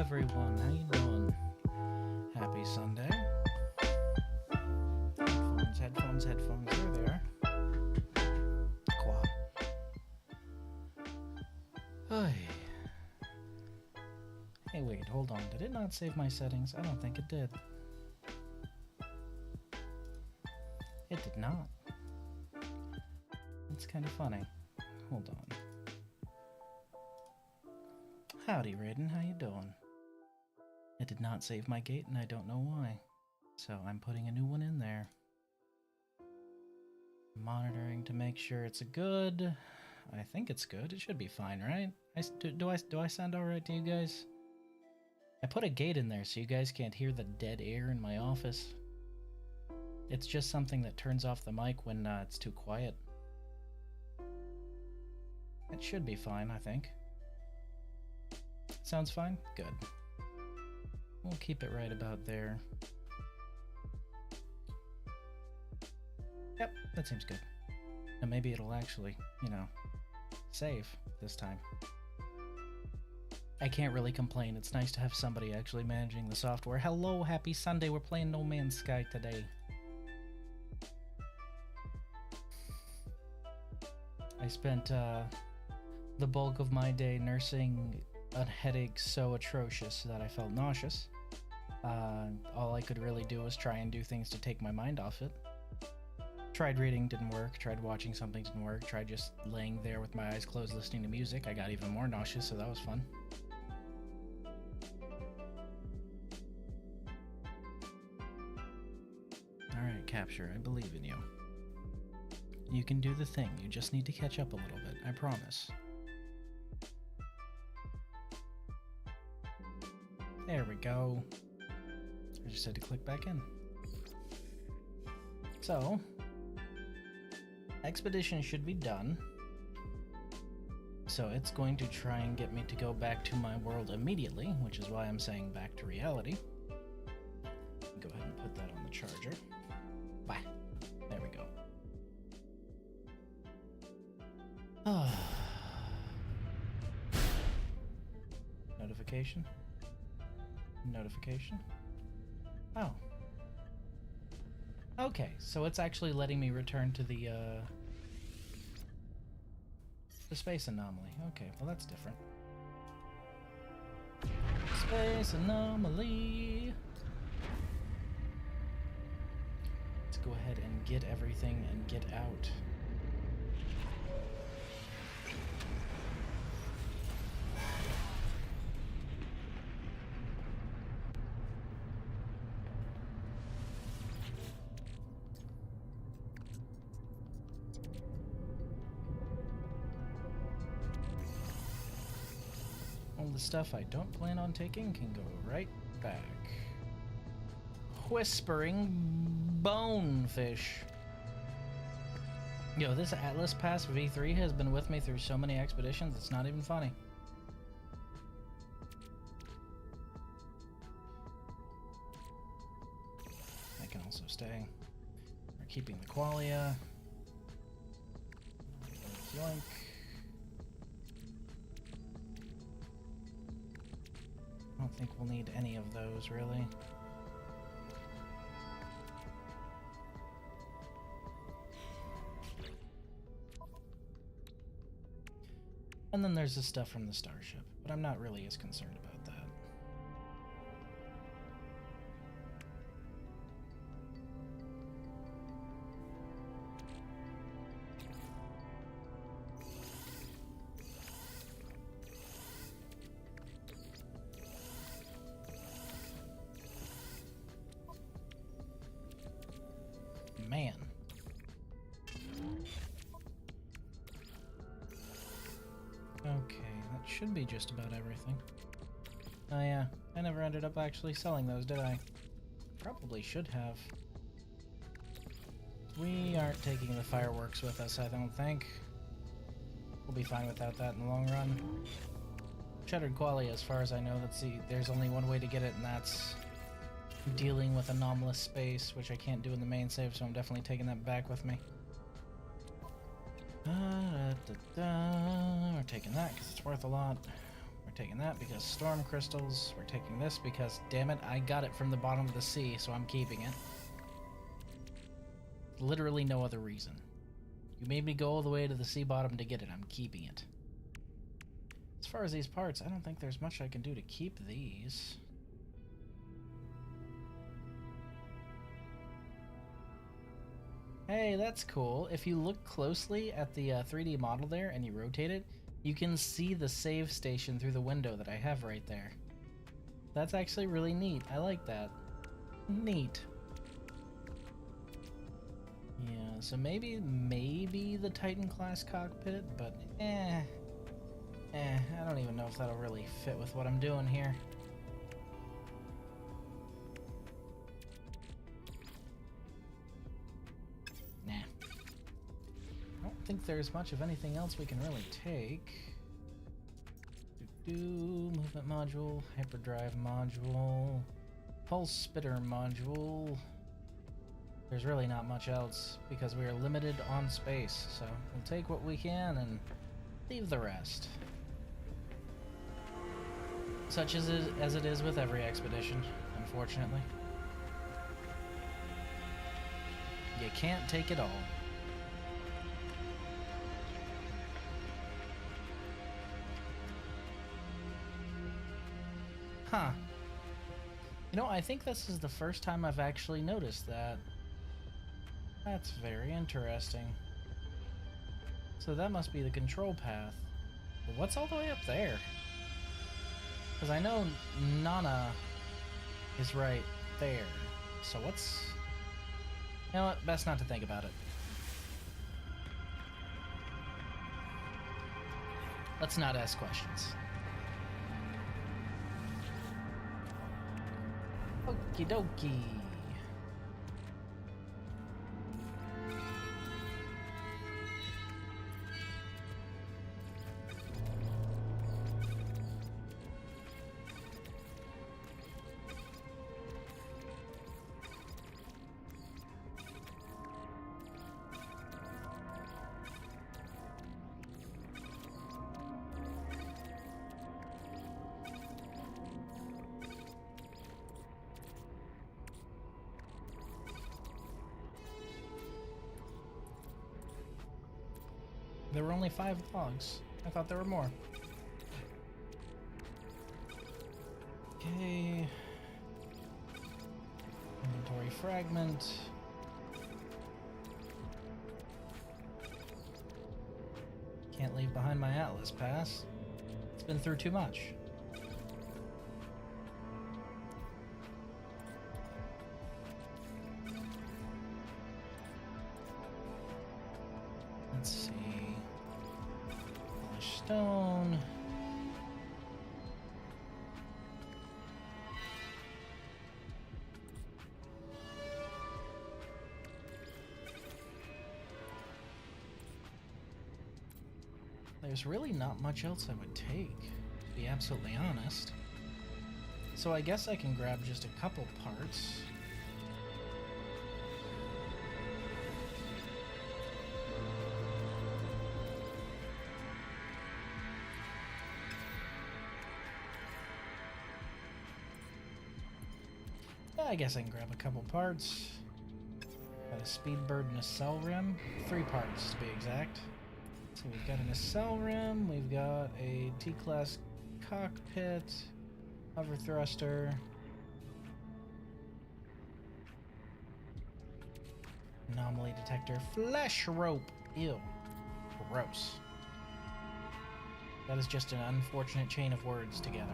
everyone. How you doing? Happy Sunday. headphones, there they are. Quap. Hey, wait, hold on. Did it not save my settings? I don't think it did. It did not. It's kind of funny. Hold on. Howdy, Raiden. How you doing? It did not save my gate, and I don't know why. So I'm putting a new one in there. Monitoring to make sure it's good. I think it's good. It should be fine, right? Do I sound alright to you guys? I put a gate in there so you guys can't hear the dead air in my office. It's just something that turns off the mic when it's too quiet. It should be fine, I think. Sounds fine? Good. We'll keep it right about there. Yep, that seems good. And maybe it'll actually, you know, save this time. I can't really complain. It's nice to have somebody actually managing the software. Hello, happy Sunday. We're playing No Man's Sky today. I spent the bulk of my day nursing a headache so atrocious that I felt nauseous. All I could really do was try and do things to take my mind off it. Tried reading, didn't work. Tried watching something, didn't work. Tried just laying there with my eyes closed listening to music. I got even more nauseous, so that was fun. Alright, Capture, I believe in you. You can do the thing, you just need to catch up a little bit, I promise. There we go. I just had to click back in. So, expedition should be done. So it's going to try and get me to go back to my world immediately, which is why I'm saying back to reality. Go ahead and put that on the charger. Bye. There we go. Notification? Notification? Oh. Okay, so it's actually letting me return to the space anomaly. Okay, well that's different. Space anomaly! Let's go ahead and get everything and get out. All the stuff I don't plan on taking can go right back. Whispering bonefish. Yo, this Atlas Pass V3 has been with me through so many expeditions, it's not even funny. I can also stay. We're keeping the qualia. Yoink. I don't think we'll need any of those, really. And then there's the stuff from the starship, but I'm not really as concerned about that. Man. Okay, that should be just about everything. Oh yeah, I never ended up actually selling those, did I? Probably should have. We aren't taking the fireworks with us, I don't think. We'll be fine without that in the long run. Shattered qualia, as far as I know, there's only one way to get it, and that's dealing with anomalous space, which I can't do in the main save, so I'm definitely taking that back with me. We're taking that because it's worth a lot. We're taking that because storm crystals. We're taking this because, damn it, I got it from the bottom of the sea, so I'm keeping it. Literally no other reason. You made me go all the way to the sea bottom to get it. I'm keeping it. As far as these parts, I don't think there's much I can do to keep these. Hey, that's cool. If you look closely at the 3D model there and you rotate it, you can see the save station through the window that I have right there. That's actually really neat. I like that. Neat. Yeah, so maybe the Titan class cockpit, but I don't even know if that'll really fit with what I'm doing here. Nah. I don't think there's much of anything else we can really take. Movement module, hyperdrive module, pulse spitter module. There's really not much else because we are limited on space, so we'll take what we can and leave the rest. Such as it is with every expedition, unfortunately. You can't take it all. Huh. You know, I think this is the first time I've actually noticed that. That's very interesting. So that must be the control path. But what's all the way up there? Because I know Nana is right there. So what's... You know what? Best not to think about it. Let's not ask questions. Okie dokie. There were only 5 logs. I thought there were more. Okay. Inventory fragment. Can't leave behind my Atlas pass. It's been through too much. Let's see. Polished stone. There's really not much else I would take, to be absolutely honest. So I guess I can grab just a couple parts. I guess I can grab a couple parts. Got a speed bird and a cell rim. 3 parts to be exact. So we've got a nacelle rim, we've got a T-class cockpit, hover thruster, anomaly detector, flesh rope. Ew. Gross. That is just an unfortunate chain of words together.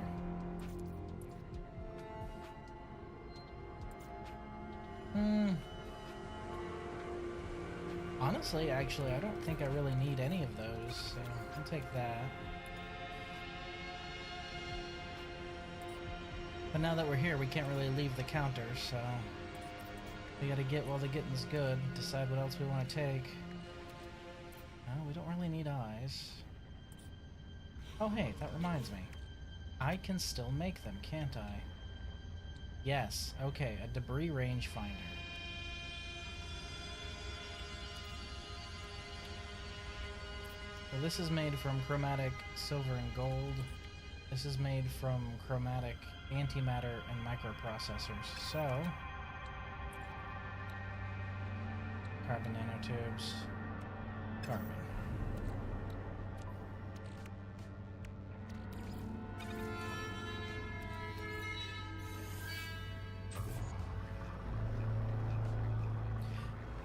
Honestly, actually, I don't think I really need any of those, so I'll take that. But now that we're here, we can't really leave the counter, so we gotta get while the getting's good, decide what else we want to take. No, we don't really need eyes. Oh hey, that reminds me. I can still make them, can't I? Yes, okay, a debris rangefinder. So this is made from chromatic silver and gold. This is made from chromatic antimatter and microprocessors. So carbon nanotubes. Carbon.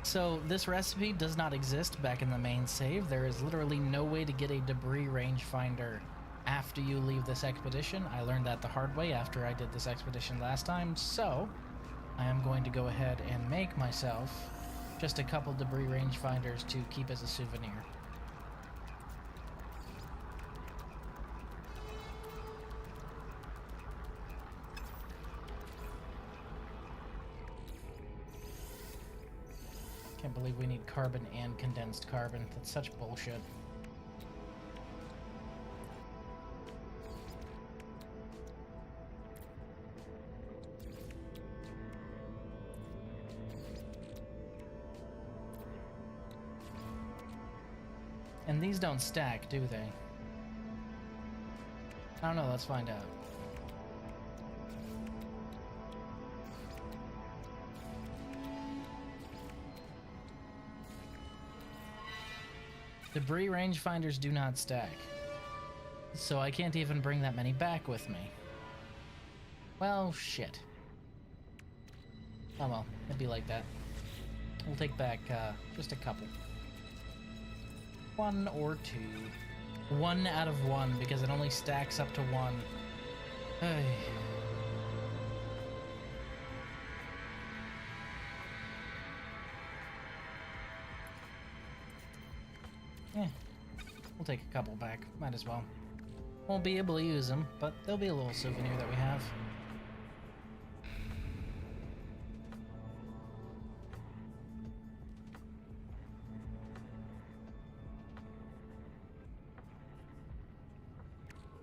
So this recipe does not exist back in the main save. There is literally no way to get a debris rangefinder after you leave this expedition. I learned that the hard way after I did this expedition last time, so I am going to go ahead and make myself just a couple debris rangefinders to keep as a souvenir. Can't believe we need carbon and condensed carbon. That's such bullshit. And these don't stack, do they? I don't know, let's find out. Debris rangefinders do not stack. So I can't even bring that many back with me. Well, shit. Oh well, it'd be like that. We'll take back just a couple. 1 or 2. 1 out of 1 because it only stacks up to 1. Hey. We'll take a couple back. Might as well. Won't be able to use them, but they'll be a little souvenir that we have.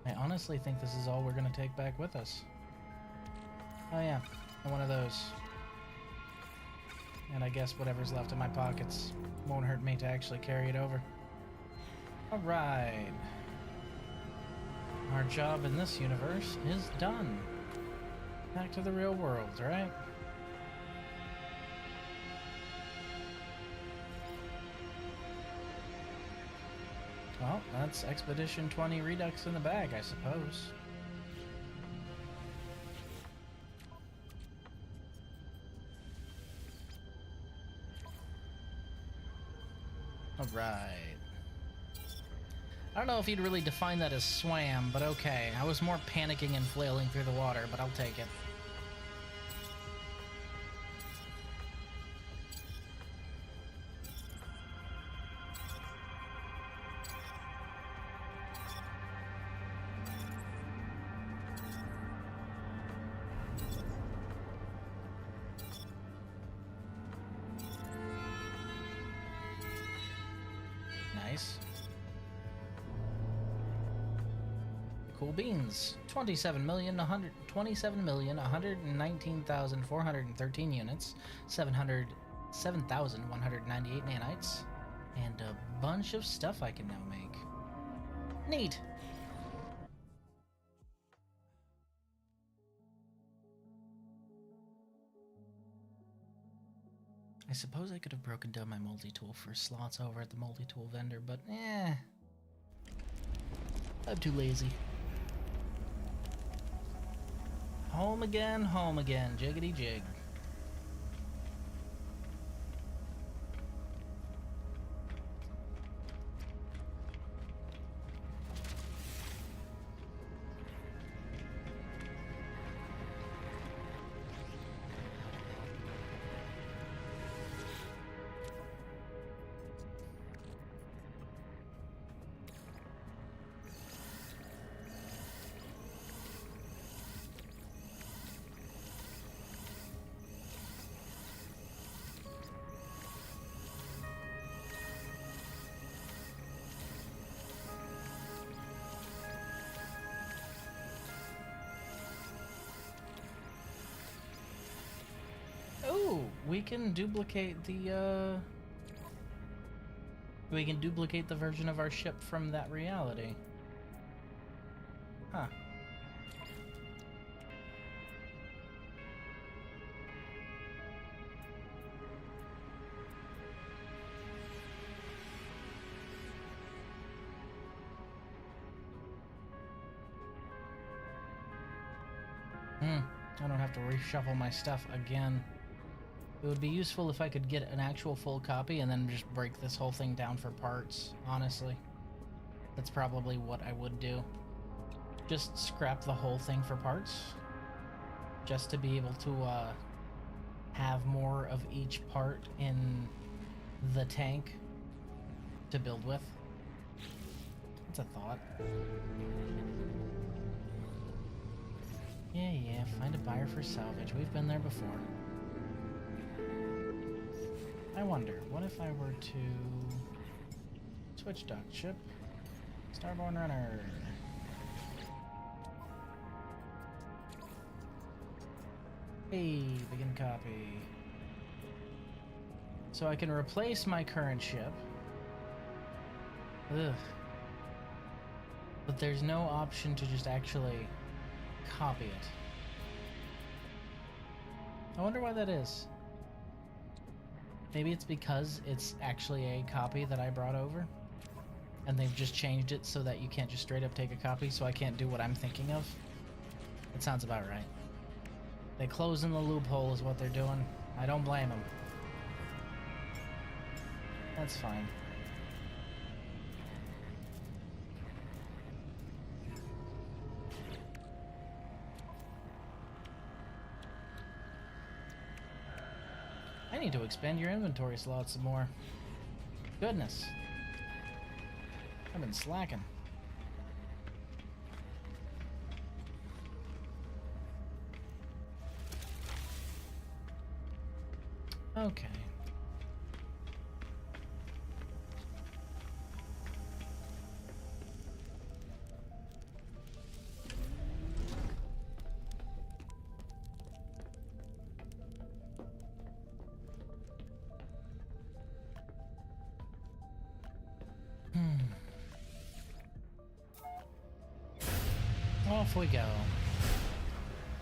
I honestly think this is all we're going to take back with us. Oh yeah, one of those. And I guess whatever's left in my pockets won't hurt me to actually carry it over. Alright. Our job in this universe is done. Back to the real world, right? Well, that's Expedition 20 Redux in the bag, I suppose. Alright. I don't know if you'd really define that as swam, but okay. I was more panicking and flailing through the water, but I'll take it. Nice. Cool beans. 27,119,413 units, 7,198 nanites, and a bunch of stuff I can now make. Neat. I suppose I could have broken down my multi-tool for slots over at the multi-tool vendor, but I'm too lazy. Home again, jiggity jig. We can duplicate the, we can duplicate the version of our ship from that reality. Huh. I don't have to reshuffle my stuff again. It would be useful if I could get an actual full copy and then just break this whole thing down for parts, honestly. That's probably what I would do. Just scrap the whole thing for parts. Just to be able to have more of each part in the tank to build with. That's a thought. Yeah, find a buyer for salvage. We've been there before. I wonder, what if I were to switch dock ship? Starborn Runner. Hey, begin copy. So I can replace my current ship. Ugh. But there's no option to just actually copy it. I wonder why that is. Maybe it's because it's actually a copy that I brought over, and they've just changed it so that you can't just straight up take a copy, so I can't do what I'm thinking of. That sounds about right. They closing the loophole is what they're doing. I don't blame them. That's fine. I need to expand your inventory slots some more. Goodness. I've been slacking. Okay. Off we go.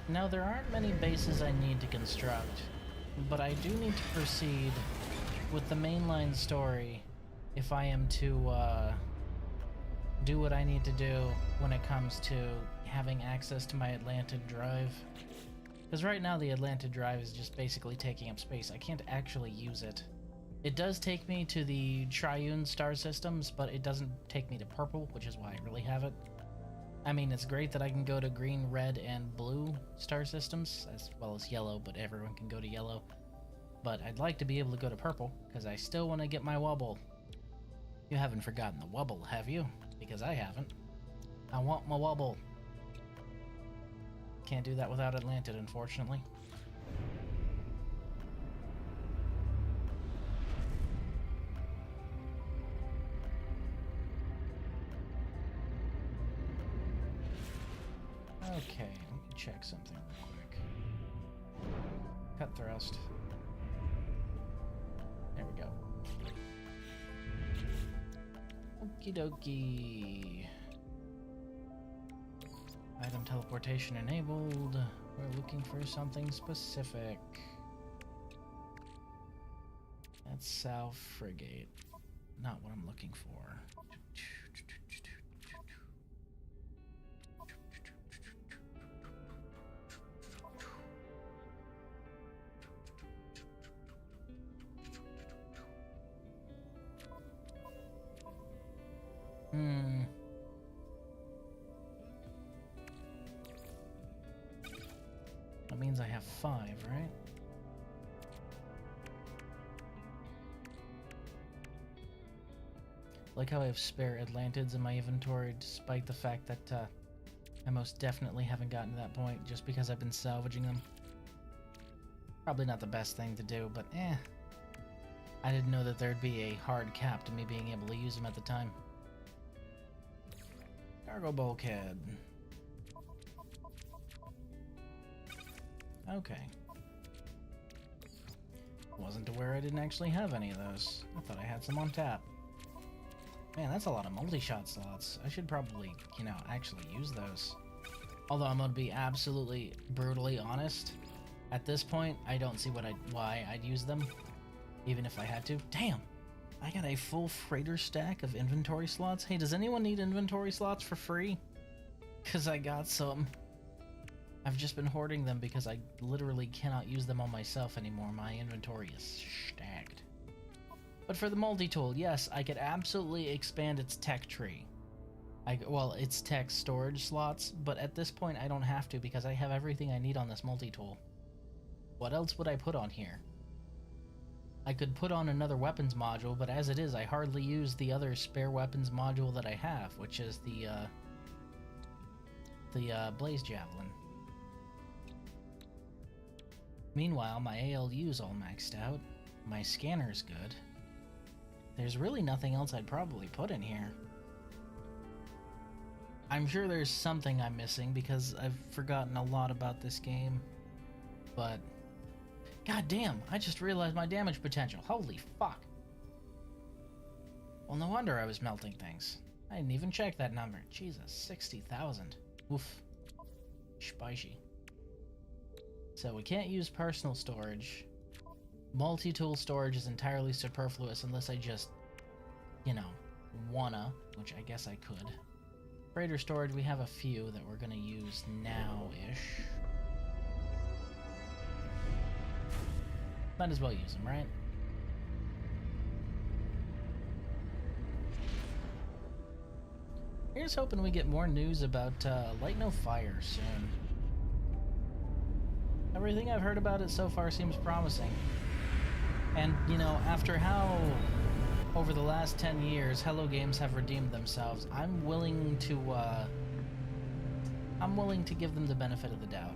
Now, there aren't many bases I need to construct, but I do need to proceed with the mainline story if I am to do what I need to do when it comes to having access to my Atlantid drive. Because right now the Atlantid drive is just basically taking up space. I can't actually use it. It does take me to the triune star systems, but it doesn't take me to purple, which is why I really have it. I mean, it's great that I can go to green, red, and blue star systems, as well as yellow, but everyone can go to yellow. But I'd like to be able to go to purple, because I still want to get my wubble. You haven't forgotten the wubble, have you? Because I haven't. I want my wubble. Can't do that without Atlantid, unfortunately. Okay, let me check something real quick. Cut thrust. There we go. Okie dokie. Item teleportation enabled. We're looking for something specific. That's South Frigate. Not what I'm looking for. That means I have 5, right? Like how I have spare Atlantids in my inventory, despite the fact that I most definitely haven't gotten to that point just because I've been salvaging them. Probably not the best thing to do, but I didn't know that there'd be a hard cap to me being able to use them at the time. Cargo bulkhead. Okay. Wasn't aware I didn't actually have any of those. I thought I had some on tap. Man, that's a lot of multi-shot slots. I should probably, actually use those. Although I'm gonna be absolutely brutally honest, at this point, I don't see why I'd use them, even if I had to. Damn! I got a full freighter stack of inventory slots. Hey, does anyone need inventory slots for free? Because I got some. I've just been hoarding them because I literally cannot use them on myself anymore. My inventory is stacked. But for the multi-tool, yes, I could absolutely expand its tech tree. Well, its tech storage slots, but at this point I don't have to because I have everything I need on this multi-tool. What else would I put on here? I could put on another weapons module, but as it is, I hardly use the other spare weapons module that I have, which is the Blaze Javelin. Meanwhile, my ALU's all maxed out. My scanner's good. There's really nothing else I'd probably put in here. I'm sure there's something I'm missing because I've forgotten a lot about this game. But, god damn, I just realized my damage potential. Holy fuck. Well, no wonder I was melting things. I didn't even check that number. Jesus, 60,000. Oof. Spicy. So we can't use personal storage. Multi-tool storage is entirely superfluous unless I just, you know, wanna, which I guess I could. Freighter storage, we have a few that we're gonna use now-ish. Might as well use them, right? Here's hoping we get more news about Light No Fire soon. Everything I've heard about it so far seems promising. And, you know, after how, over the last 10 years, Hello Games have redeemed themselves, I'm willing to give them the benefit of the doubt.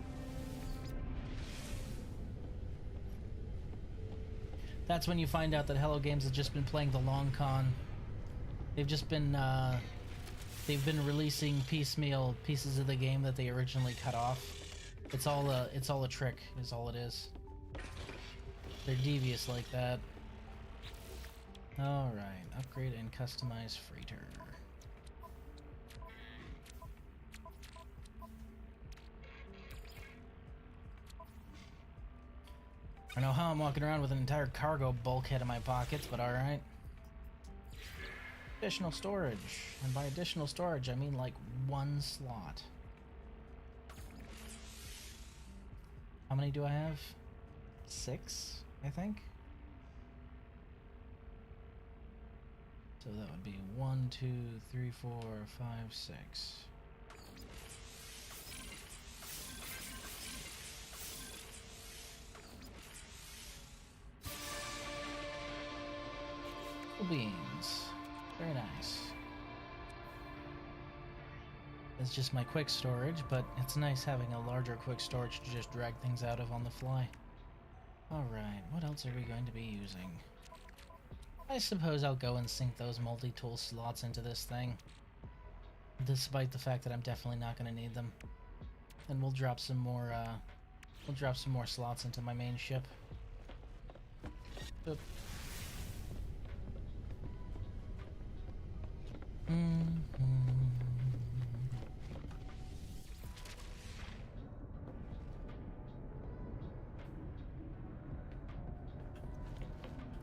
That's when you find out that Hello Games has just been playing the long con. They've just been, they've been releasing piecemeal pieces of the game that they originally cut off. It's all a trick, is all it is. They're devious like that. Alright, upgrade and customize freighter. I don't know how I'm walking around with an entire cargo bulkhead in my pockets, but alright. Additional storage. And by additional storage, I mean like one slot. How many do I have? 6, I think. So that would be 1, 2, 3, 4, 5, 6. Beans. Very nice. It's just my quick storage, but it's nice having a larger quick storage to just drag things out of on the fly. Alright, what else are we going to be using? I suppose I'll go and sink those multi-tool slots into this thing. Despite the fact that I'm definitely not going to need them. And we'll drop some more slots into my main ship. Oop.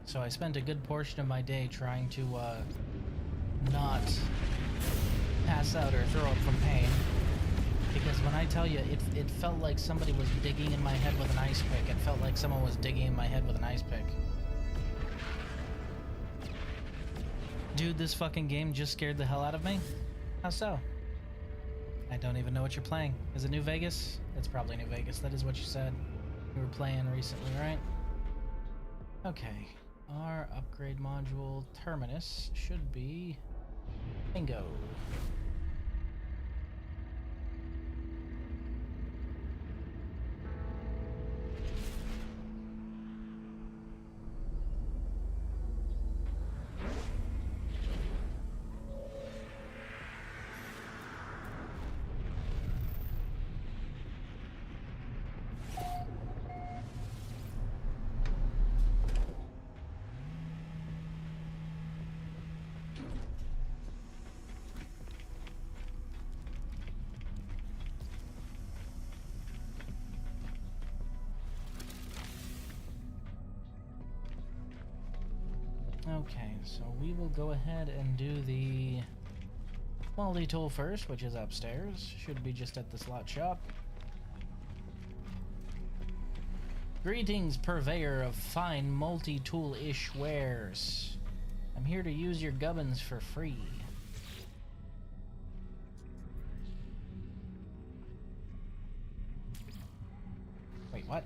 So I spent a good portion of my day trying to not pass out or throw up from pain. Because when I tell you, it felt like somebody was digging in my head with an ice pick. It felt like someone was digging in my head with an ice pick. Dude, this fucking game just scared the hell out of me. How so? I don't even know what you're playing. Is it New Vegas? It's probably New Vegas. That is what you said. You were playing recently, right? Okay. Our upgrade module terminus should be bingo. Okay, so we will go ahead and do the multi-tool first, which is upstairs. Should be just at the slot shop. Greetings, purveyor of fine multi-tool-ish wares. I'm here to use your gubbins for free. Wait, what?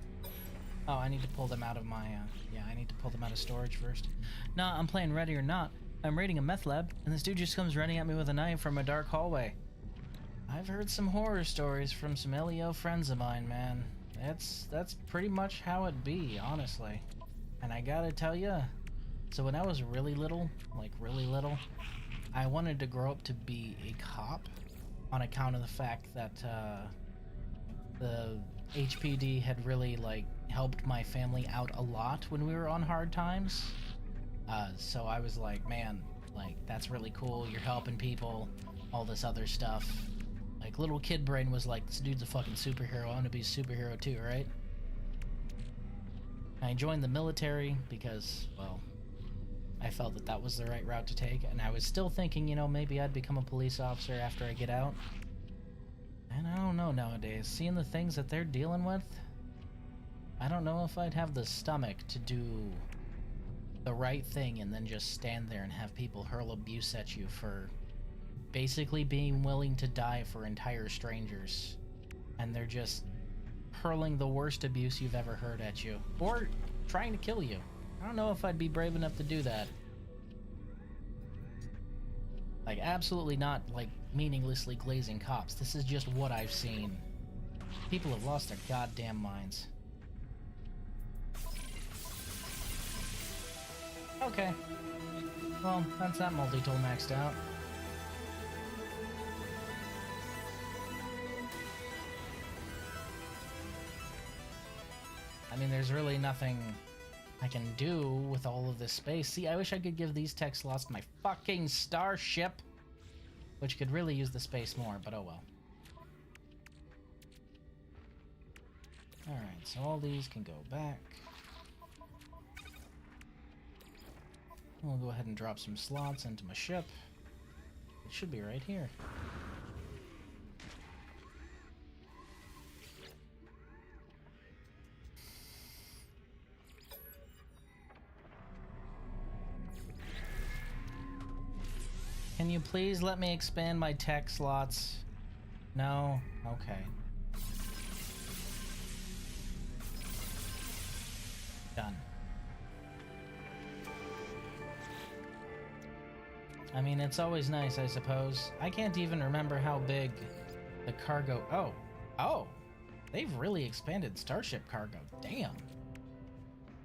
Oh, I need to pull them out of my, yeah, I need to pull them out of storage first. Nah, I'm playing Ready or Not. I'm raiding a meth lab, and this dude just comes running at me with a knife from a dark hallway. I've heard some horror stories from some LEO friends of mine, man. That's pretty much how it be, honestly. And I gotta tell ya, so when I was really little, like really little, I wanted to grow up to be a cop on account of the fact that the HPD had really like helped my family out a lot when we were on hard times. So I was like, man, like that's really cool. You're helping people, all this other stuff. Like, little kid brain was like, this dude's a fucking superhero. I want to be a superhero too, right? I joined the military because, well, I felt that that was the right route to take. And I was still thinking, you know, maybe I'd become a police officer after I get out. And I don't know nowadays. Seeing the things that they're dealing with, I don't know if I'd have the stomach to do the right thing and then just stand there and have people hurl abuse at you for basically being willing to die for entire strangers, and they're just hurling the worst abuse you've ever heard at you, or trying to kill you. I don't know if I'd be brave enough to do that. Like, absolutely not, like, meaninglessly glazing cops. This is just what I've seen. People have lost their goddamn minds. Okay. Well, that's that multi-tool maxed out. I mean, there's really nothing I can do with all of this space. See, I wish I could give these tech slots to my fucking starship, which could really use the space more, but oh well. Alright, so all these can go back. We'll go ahead and drop some slots into my ship. It should be right here. Can you please let me expand my tech slots? No? Okay. Done. I mean, it's always nice, I suppose. I can't even remember how big the cargo... Oh! They've really expanded Starship cargo. Damn.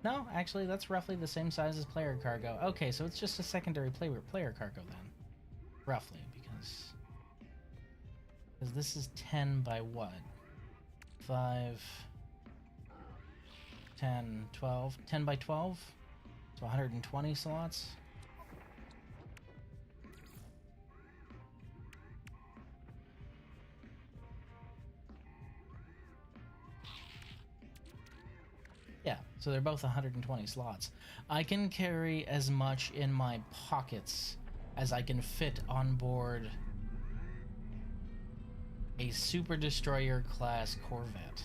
No, actually, that's roughly the same size as player cargo. Okay, so it's just a secondary player cargo then. Roughly, because this is 10 by what? 5, 10, 12, 10 by 12? So 120 slots? Yeah, so they're both 120 slots. I can carry as much in my pockets as I can fit on board a Super Destroyer class Corvette.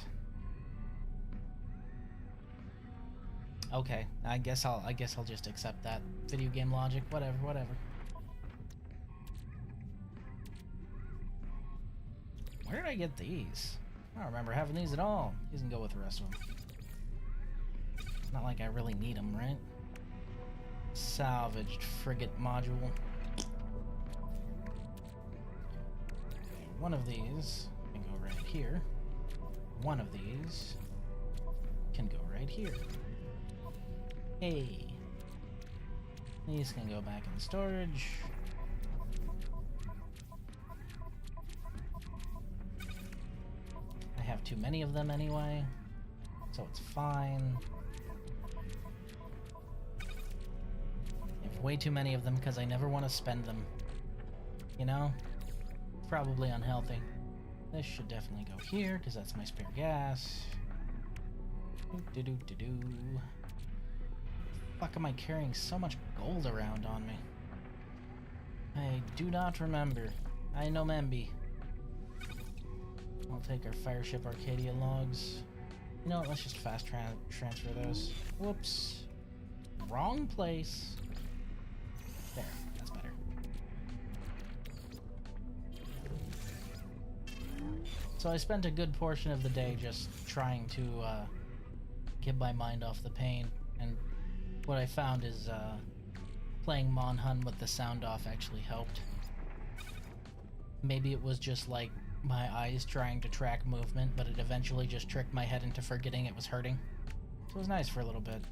Okay, I guess I'll just accept that. Video game logic, whatever. Where did I get these? I don't remember having these at all. These can go with the rest of them. It's not like I really need them, right? Salvaged frigate module. One of these can go right here. One of these can go right here. Hey. These can go back in storage. I have too many of them anyway, so it's fine. I have way too many of them because I never want to spend them. You know? Probably unhealthy. This should definitely go here because that's my spare gas. Fuck am I carrying so much gold around on me? I do not remember. I no memby. I'll take our Fireship Arcadia logs. You know what, let's just fast transfer those. Whoops. Wrong place. There, that's better. So I spent a good portion of the day just trying to get my mind off the pain, and what I found is playing Monhun with the sound off actually helped. Maybe it was just like my eyes trying to track movement, but it eventually just tricked my head into forgetting it was hurting. So it was nice for a little bit.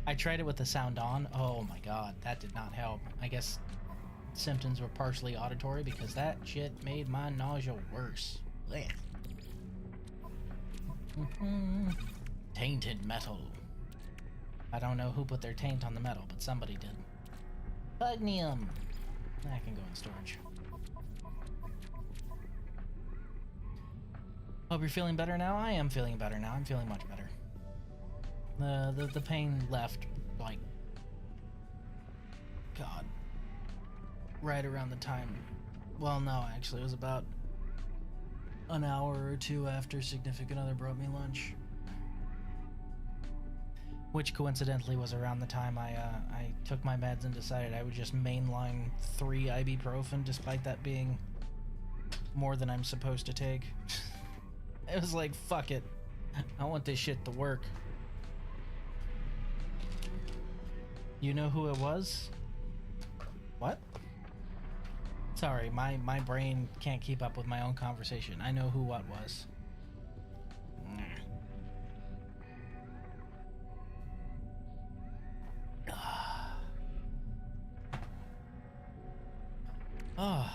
I tried it with the sound on. Oh my god, that did not help. I guess symptoms were partially auditory because that shit made my nausea worse. Blech. Tainted metal. I don't know who put their taint on the metal, but somebody did. Pugnium. That can go in storage. Hope you're feeling better now. I am feeling better now. I'm feeling much better. The pain left, like, God, right around the time. Well, no, actually, it was about an hour or two after significant other brought me lunch, which coincidentally was around the time I took my meds and decided I would just mainline 3 ibuprofen, despite that being more than I'm supposed to take. It was like, fuck it, I want this shit to work. You know who it was? What? Sorry, my brain can't keep up with my own conversation. I know who what was. Oh.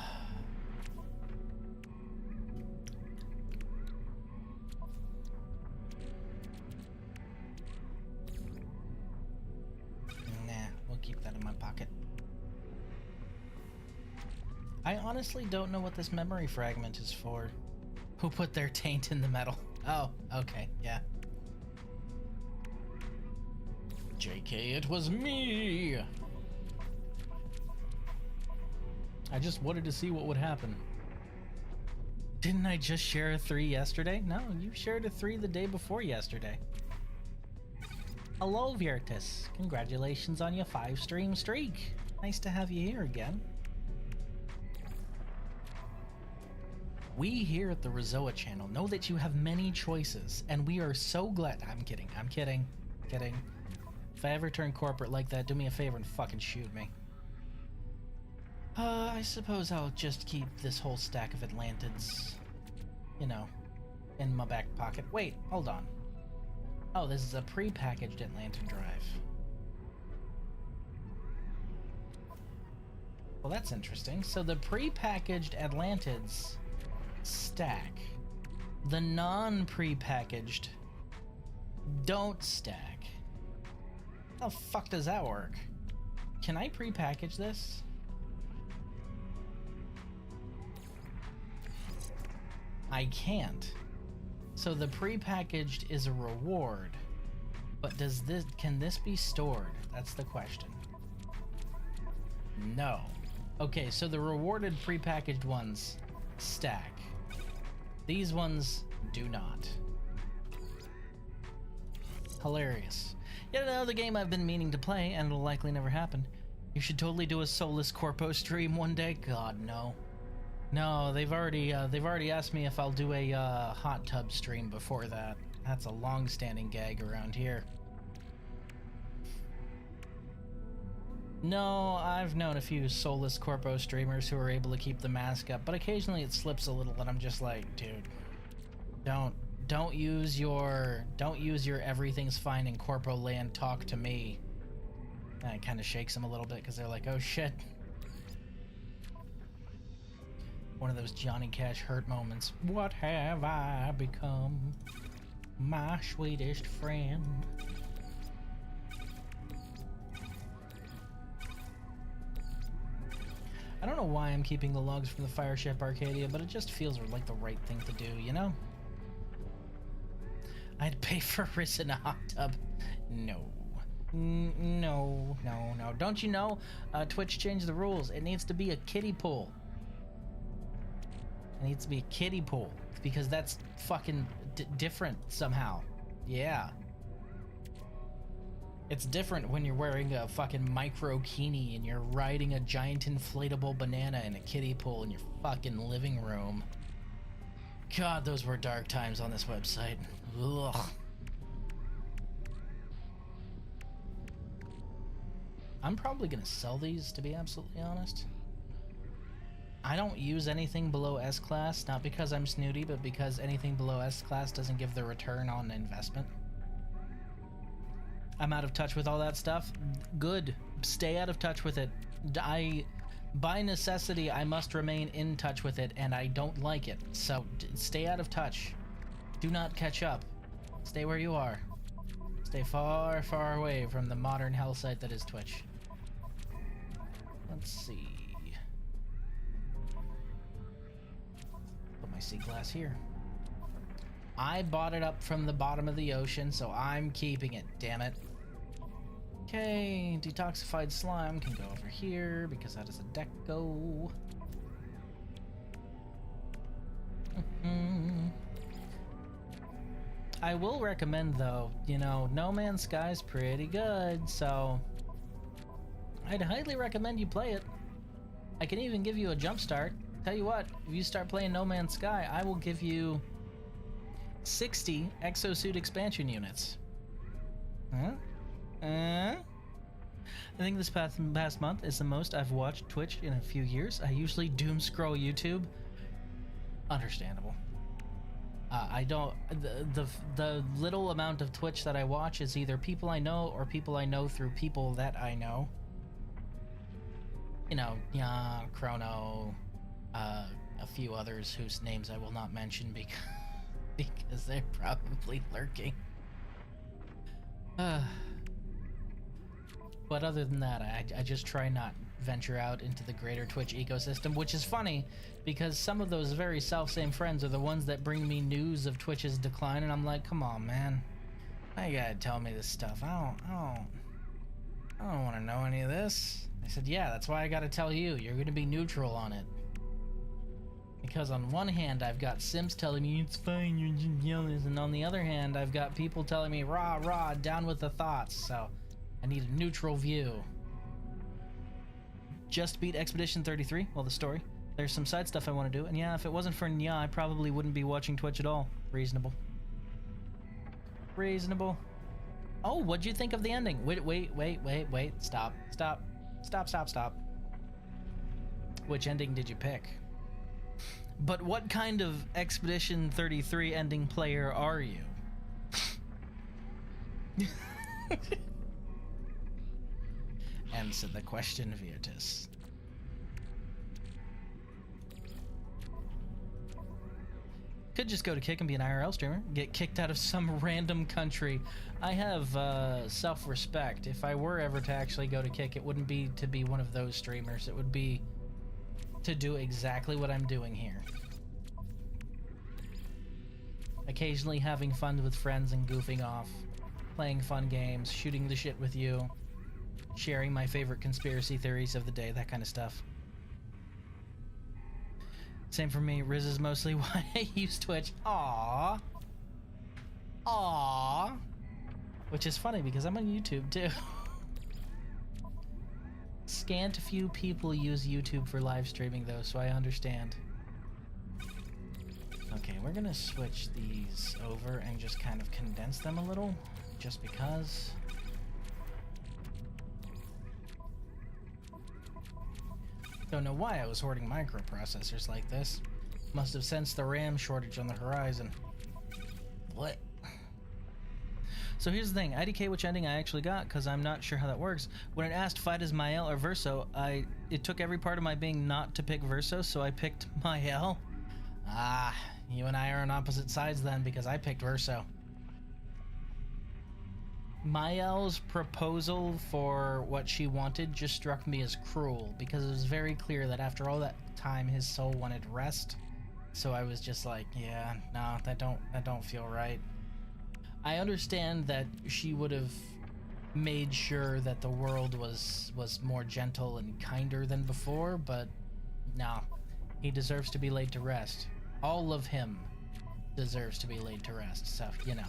Nah, we'll keep that in my pocket. I honestly don't know what this memory fragment is for. Who put their taint in the metal? Oh, okay, yeah. JK, it was me! I just wanted to see what would happen. Didn't I just share a 3 yesterday? No, you shared a 3 the day before yesterday. Hello, Virtus. Congratulations on your 5-stream streak. Nice to have you here again. We here at the Rizoa channel know that you have many choices, and we are so glad— I'm kidding. If I ever turn corporate like that, do me a favor and fucking shoot me. I suppose I'll just keep this whole stack of Atlantids, you know, in my back pocket. Wait, hold on. Oh, this is a pre-packaged Atlantid drive. Well, that's interesting. So the pre-packaged Atlantids stack. The non-pre-packaged don't stack. How the fuck does that work? Can I pre-package this? I can't. So the pre-packaged is a reward, but can this be stored? That's the question. No. Okay, so the rewarded pre-packaged ones stack. These ones do not. Hilarious. Yet another game I've been meaning to play, and it'll likely never happen. You should totally do a Soulless Corpo stream one day. God, no. No, they've already asked me if I'll do a hot tub stream before that. That's a long-standing gag around here. No, I've known a few Soulless Corpo streamers who are able to keep the mask up, but occasionally it slips a little, and I'm just like, dude, don't use your everything's fine in Corpo land talk to me. And it kind of shakes them a little bit because they're like, oh shit. One of those Johnny Cash hurt moments. What have I become? My sweetest friend. I don't know why I'm keeping the logs from the Fireship Arcadia, but it just feels like the right thing to do, you know? I'd pay for Riz in a hot tub. No. No. Don't you know? Twitch changed the rules. It needs to be a kiddie pool. It needs to be a kiddie pool because that's fucking different somehow. Yeah. It's different when you're wearing a fucking micro-kini and you're riding a giant inflatable banana in a kiddie pool in your fucking living room. God, those were dark times on this website. Ugh. I'm probably gonna sell these, to be absolutely honest. I don't use anything below S-Class, not because I'm snooty, but because anything below S-Class doesn't give the return on investment. I'm out of touch with all that stuff. Good. Stay out of touch with it. By necessity, I must remain in touch with it, and I don't like it. So stay out of touch. Do not catch up. Stay where you are. Stay far, far away from the modern hell site that is Twitch. Let's see. Put my sea glass here. I bought it up from the bottom of the ocean, so I'm keeping it, damn it. Okay, detoxified slime can go over here because that is a deco. I will recommend though, you know, No Man's Sky's pretty good, so I'd highly recommend you play it. I can even give you a jump start. Tell you what, if you start playing No Man's Sky, I will give you 60 exosuit expansion units. Huh? I think this past month is the most I've watched Twitch in a few years. I usually doom scroll YouTube. Understandable. I don't. The little amount of Twitch that I watch is either people I know or people I know through people that I know. You know, yeah, Chrono, a few others whose names I will not mention because they're probably lurking. But other than that, I just try not venture out into the greater Twitch ecosystem, which is funny because some of those very self-same friends are the ones that bring me news of Twitch's decline, and I'm like, come on, man. Why you gotta tell me this stuff? I don't want to know any of this. I said, yeah, that's why I gotta tell you. You're gonna be neutral on it. Because on one hand, I've got Sims telling me it's fine, you're just jealous, and on the other hand, I've got people telling me rah rah, down with the thoughts. So I need a neutral view. Just beat Expedition 33. Well, the story. There's some side stuff I want to do, and yeah, if it wasn't for Nya, I probably wouldn't be watching Twitch at all. Reasonable. Reasonable. Oh, what'd you think of the ending? Wait. Stop. Which ending did you pick? But what kind of Expedition 33 ending player are you? Answer the question, Virtus. Could just go to Kick and be an IRL streamer. Get kicked out of some random country. I have self-respect. If I were ever to actually go to Kick, it wouldn't be to be one of those streamers. It would be to do exactly what I'm doing here. Occasionally having fun with friends and goofing off. Playing fun games, shooting the shit with you. Sharing my favorite conspiracy theories of the day, that kind of stuff. Same for me. Riz is mostly why I use Twitch. Aww. Which is funny because I'm on YouTube too. Scant few people use YouTube for live streaming though, so I understand. Okay, we're gonna switch these over and just kind of condense them a little, just because. Don't know why I was hoarding microprocessors like this. Must have sensed the RAM shortage on the horizon. What? So here's the thing, IDK which ending I actually got, because I'm not sure how that works. When it asked fight as Mael or Verso, it took every part of my being not to pick Verso, so I picked Mael. Ah, you and I are on opposite sides then, because I picked Verso. Mael's proposal for what she wanted just struck me as cruel, because it was very clear that after all that time his soul wanted rest. So I was just like, yeah, no, that don't feel right. I understand that she would have made sure that the world was more gentle and kinder than before, but no, He deserves to be laid to rest. All of him deserves to be laid to rest, so, you know.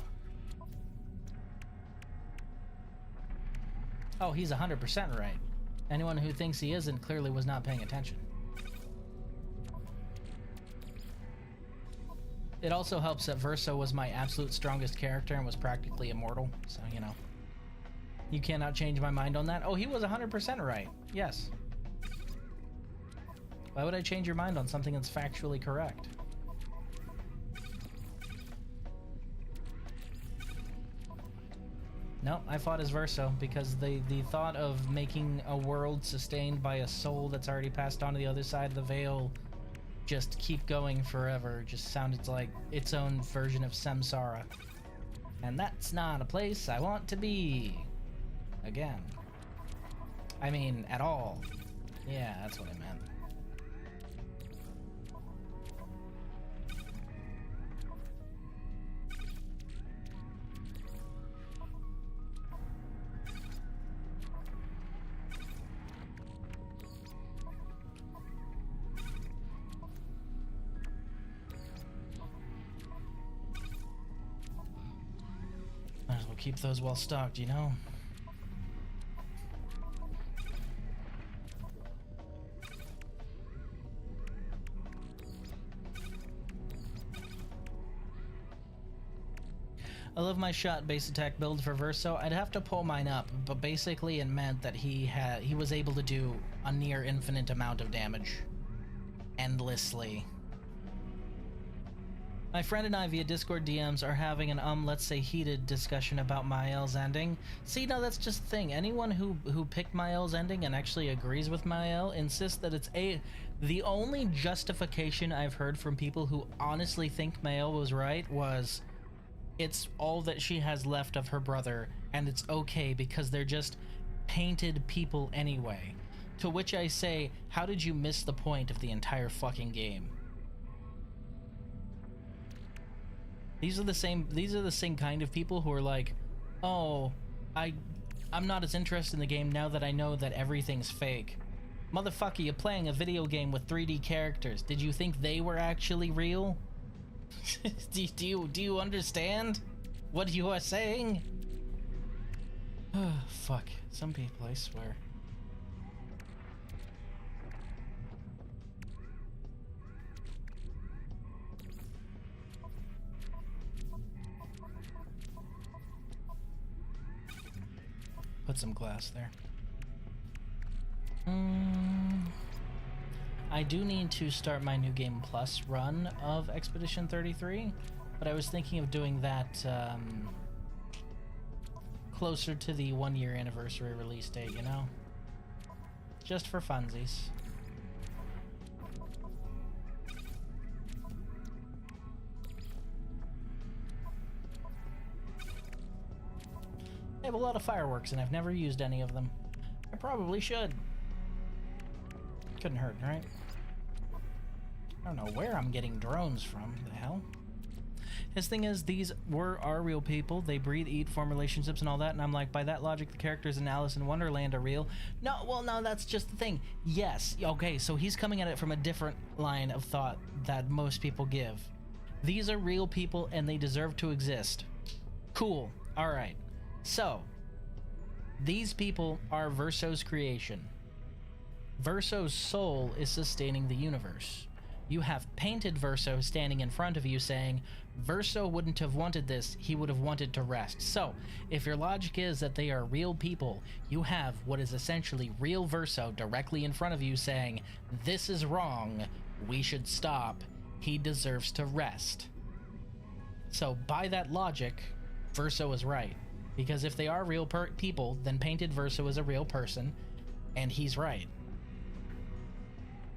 Oh, he's 100% right. Anyone who thinks he isn't clearly was not paying attention. It also helps that Verso was my absolute strongest character and was practically immortal, so, you know. You cannot change my mind on that. Oh, he was 100% right. Yes. Why would I change your mind on something that's factually correct? No, I fought as Verso because the thought of making a world sustained by a soul that's already passed on to the other side of the veil just keep going forever just sounded like its own version of samsara. And that's not a place I want to be. Again. I mean, at all. Yeah, that's what I meant. Might as well keep those well stocked, you know? I love my shot base attack build for Verso. I'd have to pull mine up, but basically it meant that he was able to do a near infinite amount of damage. Endlessly. My friend and I via Discord DMs are having an let's say heated discussion about Mael's ending. See, no, that's just the thing. Anyone who picked Mael's ending and actually agrees with Mael insists that it's the only justification I've heard from people who honestly think Mael was right was it's all that she has left of her brother, and it's okay because they're just painted people anyway. To which I say, how did you miss the point of the entire fucking game? These are the same kind of people who are like, oh, I'm not as interested in the game now that I know that everything's fake. Motherfucker, you're playing a video game with 3D characters. Did you think they were actually real? do you understand what you are saying? Oh, fuck. Some people, I swear. Put some glass there. I do need to start my New Game Plus run of Expedition 33, but I was thinking of doing that closer to the 1-year anniversary release date, you know? Just for funsies. I have a lot of fireworks and I've never used any of them. I probably should. Couldn't hurt, right? I don't know where I'm getting drones from. The hell? His thing is, these are real people. They breathe, eat, form relationships, and all that. And I'm like, by that logic, the characters in Alice in Wonderland are real. No, well, no, that's just the thing. Yes, okay, so he's coming at it from a different line of thought that most people give. These are real people, and they deserve to exist. Cool. All right. So, these people are Verso's creation. Verso's soul is sustaining the universe. You have painted Verso standing in front of you saying, Verso wouldn't have wanted this, he would have wanted to rest. So, if your logic is that they are real people, you have what is essentially real Verso directly in front of you saying, this is wrong, we should stop, he deserves to rest. So, by that logic, Verso is right. Because if they are real people, then painted Verso is a real person, and he's right.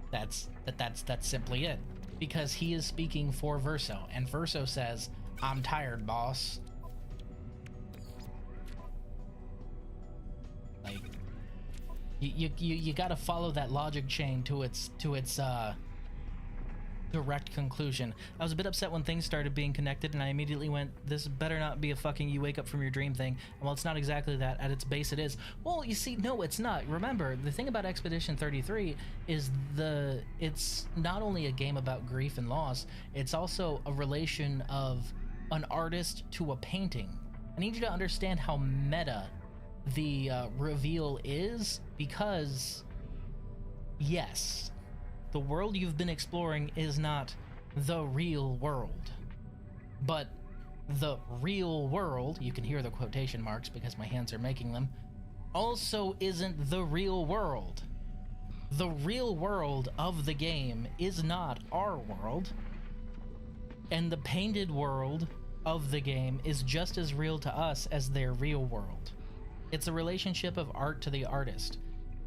That's simply it. Because he is speaking for Verso, and Verso says, I'm tired, boss. Like, you gotta follow that logic chain to its direct conclusion. I was a bit upset when things started being connected, and I immediately went, this better not be a fucking you wake up from your dream thing. And well, it's not exactly that. At its base, it is. Well, you see, no, it's not. Remember, the thing about Expedition 33 is it's not only a game about grief and loss, it's also a relation of an artist to a painting. I need you to understand how meta the reveal is, because yes, the world you've been exploring is not the real world, but the real world, you can hear the quotation marks because my hands are making them, also isn't the real world. The real world of the game is not our world, and the painted world of the game is just as real to us as their real world. It's a relationship of art to the artist.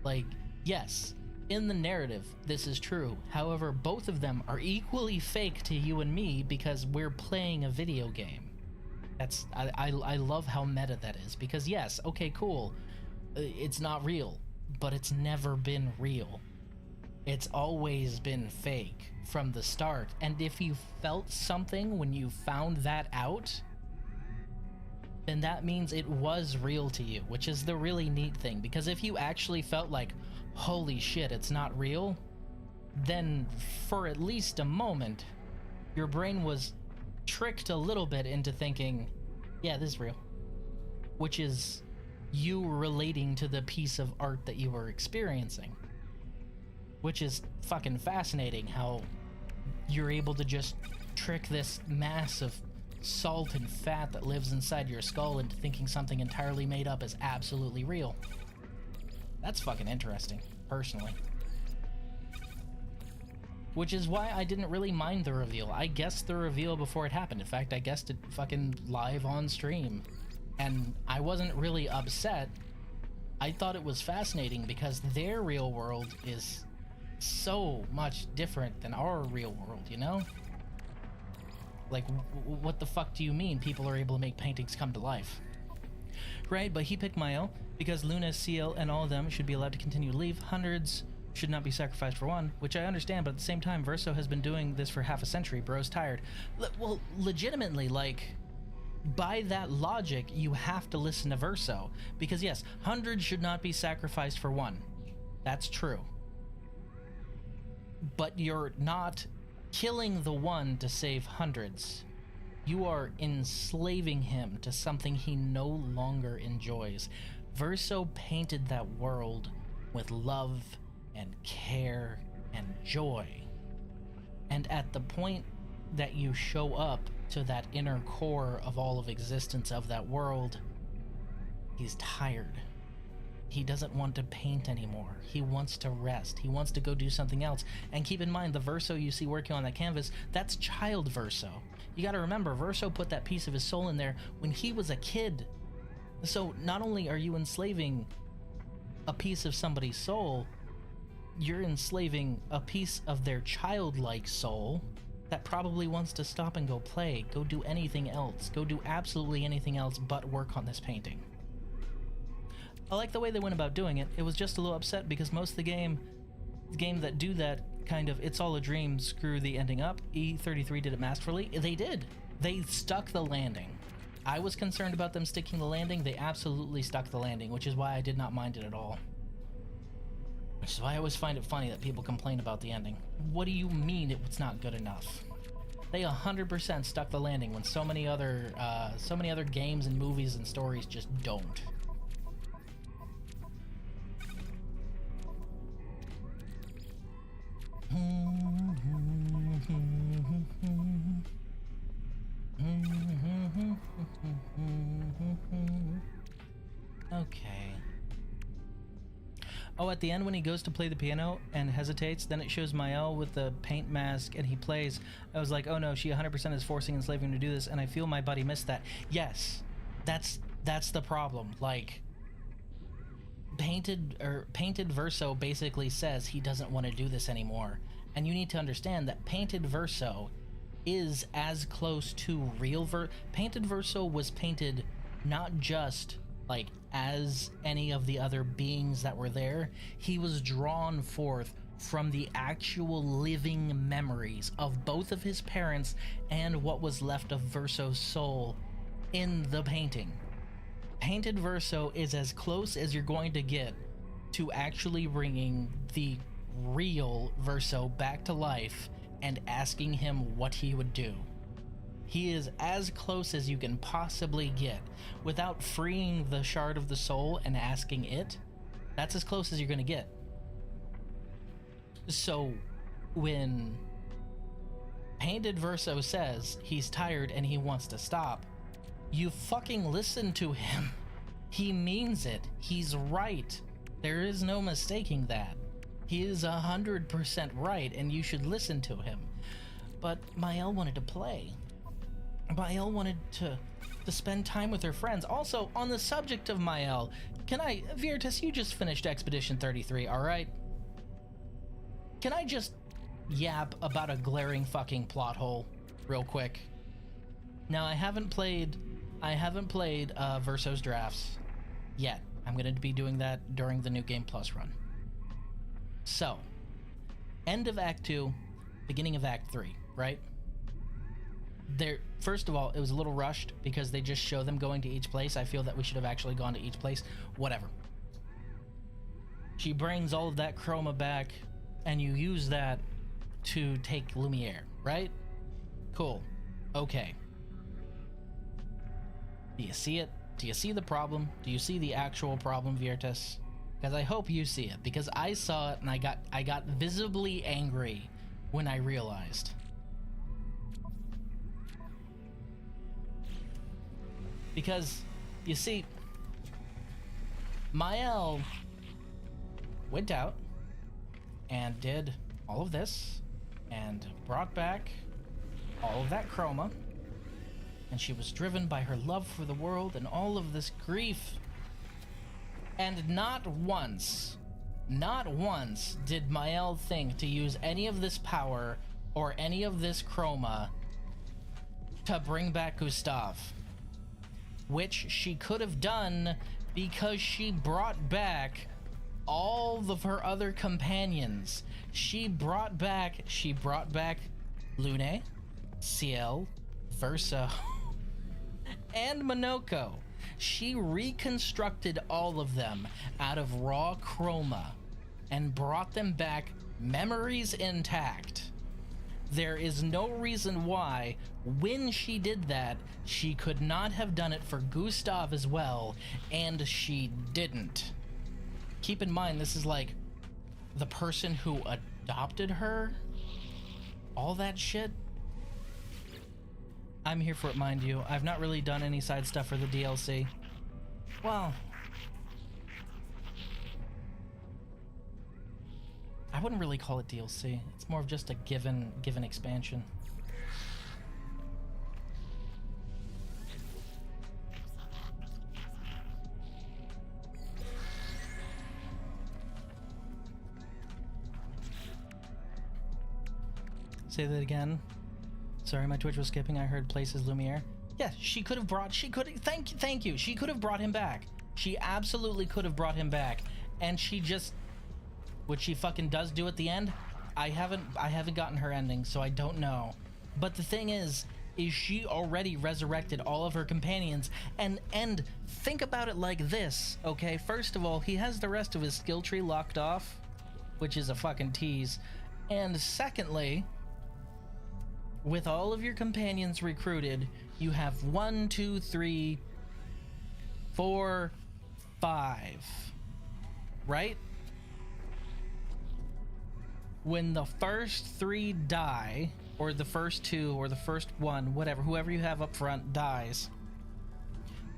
Like, yes, in the narrative, this is true. However, both of them are equally fake to you and me because we're playing a video game. I love how meta that is, because yes, okay, cool. It's not real, but it's never been real. It's always been fake from the start. And if you felt something when you found that out, then that means it was real to you, which is the really neat thing. Because if you actually felt like, holy shit, it's not real, then for at least a moment, your brain was tricked a little bit into thinking, yeah, this is real. Which is you relating to the piece of art that you were experiencing. Which is fucking fascinating how you're able to just trick this mass of salt and fat that lives inside your skull into thinking something entirely made up is absolutely real. That's fucking interesting, personally. Which is why I didn't really mind the reveal. I guessed the reveal before it happened. In fact, I guessed it fucking live on stream. And I wasn't really upset. I thought it was fascinating because their real world is so much different than our real world, you know? Like, what the fuck do you mean people are able to make paintings come to life? Right, but he picked Mael because Luna, Ciel, and all of them should be allowed to continue to leave. Hundreds should not be sacrificed for one, which I understand, but at the same time, Verso has been doing this for half a century. Bro's tired. Well, legitimately, like, by that logic, you have to listen to Verso. Because yes, hundreds should not be sacrificed for one. That's true. But you're not killing the one to save hundreds. You are enslaving him to something he no longer enjoys. Verso painted that world with love and care and joy. And at the point that you show up to that inner core of all of existence of that world, he's tired. He doesn't want to paint anymore. He wants to rest. He wants to go do something else. And keep in mind, the Verso you see working on that canvas, that's child Verso. You gotta remember, Verso put that piece of his soul in there when he was a kid. So not only are you enslaving a piece of somebody's soul, you're enslaving a piece of their childlike soul that probably wants to stop and go play, go do anything else, go do absolutely anything else but work on this painting. I like the way they went about doing it. It was just a little upset because most of the game that do that kind of it's all a dream, screw the ending up. E33 did it masterfully. They did. They stuck the landing. I was concerned about them sticking the landing. They absolutely stuck the landing, which is why I did not mind it at all. Which is why I always find it funny that people complain about the ending. What do you mean it was not good enough? They 100% stuck the landing when so many other games and movies and stories just don't. Okay. Oh, at the end when he goes to play the piano and hesitates, then it shows Mael with the paint mask and he plays. I was like, oh no, she 100% is forcing and enslaving him to do this, and I feel my body missed that. Yes, that's the problem. Like, Painted Verso basically says he doesn't want to do this anymore. And you need to understand that Painted Verso is as close to real Painted Verso was painted not just like as any of the other beings that were there. He was drawn forth from the actual living memories of both of his parents and what was left of Verso's soul in the painting. Painted Verso is as close as you're going to get to actually bringing the real Verso back to life and asking him what he would do. He is as close as you can possibly get without freeing the shard of the soul and asking it. That's as close as you're going to get. So when Painted Verso says he's tired and he wants to stop, you fucking listen to him. He means it. He's right. There is no mistaking that. He is 100% right, and you should listen to him. But Mael wanted to play. Mael wanted to spend time with her friends. Also, on the subject of Mael, Virtus, you just finished Expedition 33, alright? Can I just yap about a glaring fucking plot hole real quick? Now, I haven't played Verso's drafts yet. I'm going to be doing that during the New Game Plus run. So, end of Act 2, beginning of Act 3, right? First of all, it was a little rushed because they just show them going to each place. I feel that we should have actually gone to each place. Whatever. She brings all of that chroma back, and you use that to take Lumiere, right? Cool. Okay. Do you see it? Do you see the problem? Do you see the actual problem, Virtus? Because I hope you see it, because I saw it and I got visibly angry when I realized. Because, you see, Mael went out and did all of this and brought back all of that chroma, and she was driven by her love for the world and all of this grief. And not once did Mael think to use any of this power or any of this chroma to bring back Gustav. Which she could have done because she brought back all of her other companions. She brought back Lune, Ciel, Verso, and Monoko. She reconstructed all of them out of raw chroma and brought them back, memories intact. There is no reason why, when she did that, she could not have done it for Gustav as well, and she didn't. Keep in mind, this is like the person who adopted her, all that shit. I'm here for it, mind you. I've not really done any side stuff for the DLC. Well, I wouldn't really call it DLC. It's more of just a given expansion. Say that again. Sorry, my Twitch was skipping. I heard places Lumiere. Yeah, thank you. She could have brought him back. She absolutely could have brought him back. And she just, what she fucking does do at the end, I haven't gotten her ending, so I don't know. But the thing is she already resurrected all of her companions, and think about it like this, okay? First of all, he has the rest of his skill tree locked off, which is a fucking tease. And secondly, with all of your companions recruited, you have 1, 2, 3, 4, 5, right? When the first 3 die, or the first 2, or the first 1, whatever, whoever you have up front dies,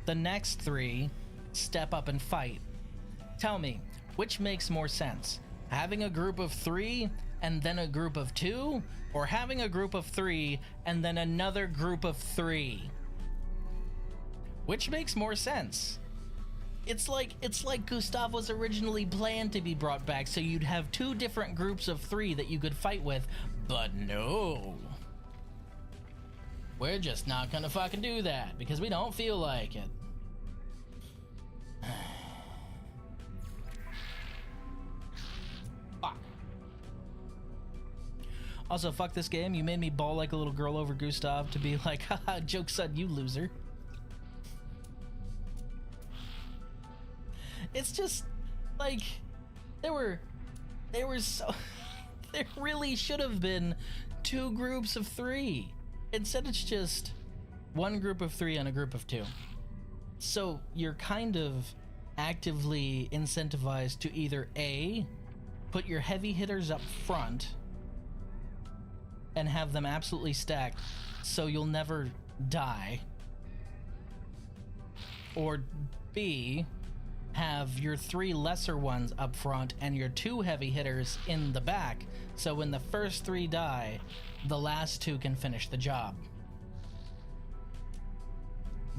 the next 3 step up and fight. Tell me, which makes more sense? Having a group of 3 and then a group of 2, or having a group of 3 and then another group of 3? Which makes more sense? It's like Gustav was originally planned to be brought back, so you'd have 2 different groups of 3 that you could fight with, but no. We're just not gonna fucking do that because we don't feel like it. Fuck. Also, fuck this game. You made me bawl like a little girl over Gustav to be like, haha, joke's on you, loser. It's just, like, there really should have been 2 groups of 3. Instead, it's just 1 group of 3 and a group of 2. So you're kind of actively incentivized to either A, put your heavy hitters up front and have them absolutely stacked so you'll never die, or B, have your 3 lesser ones up front and your 2 heavy hitters in the back, so when the first 3 die, the last 2 can finish the job.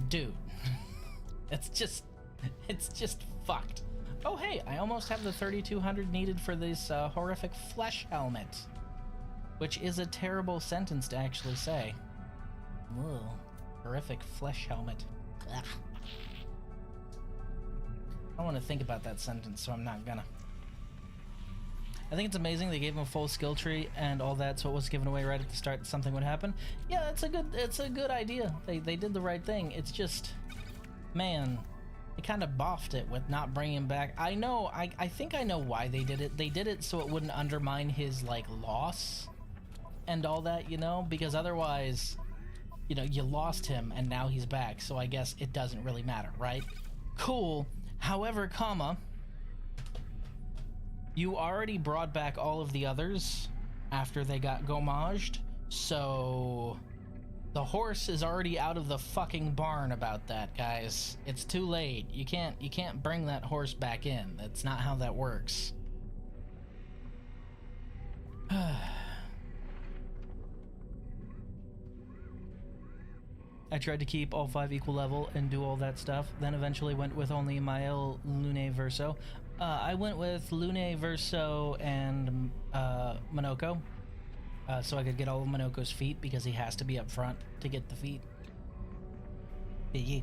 Dude. it's just fucked. Oh hey, I almost have the 3200 needed for this horrific flesh helmet, which is a terrible sentence to actually say. Ugh. Horrific flesh helmet. Ugh. I want to think about that sentence, so I'm not gonna. I think it's amazing they gave him a full skill tree and all that, so it was given away right at the start that something would happen. Yeah, it's a good idea. They did the right thing. It's just, man, they kind of boffed it with not bringing him back. I know, I think I know why they did it. They did it so it wouldn't undermine his, like, loss and all that, you know? Because otherwise, you know, you lost him and now he's back, so I guess it doesn't really matter, right? Cool. However, comma, you already brought back all of the others after they got gommaged, so the horse is already out of the fucking barn about that, guys. It's too late. You can't bring that horse back in. That's not how that works. I tried to keep all 5 equal level and do all that stuff, then eventually went with only Mael, Lune, Verso. I went with Lune, Verso, and Monoko, so I could get all of Monoko's feet, because he has to be up front to get the feet. Yeah.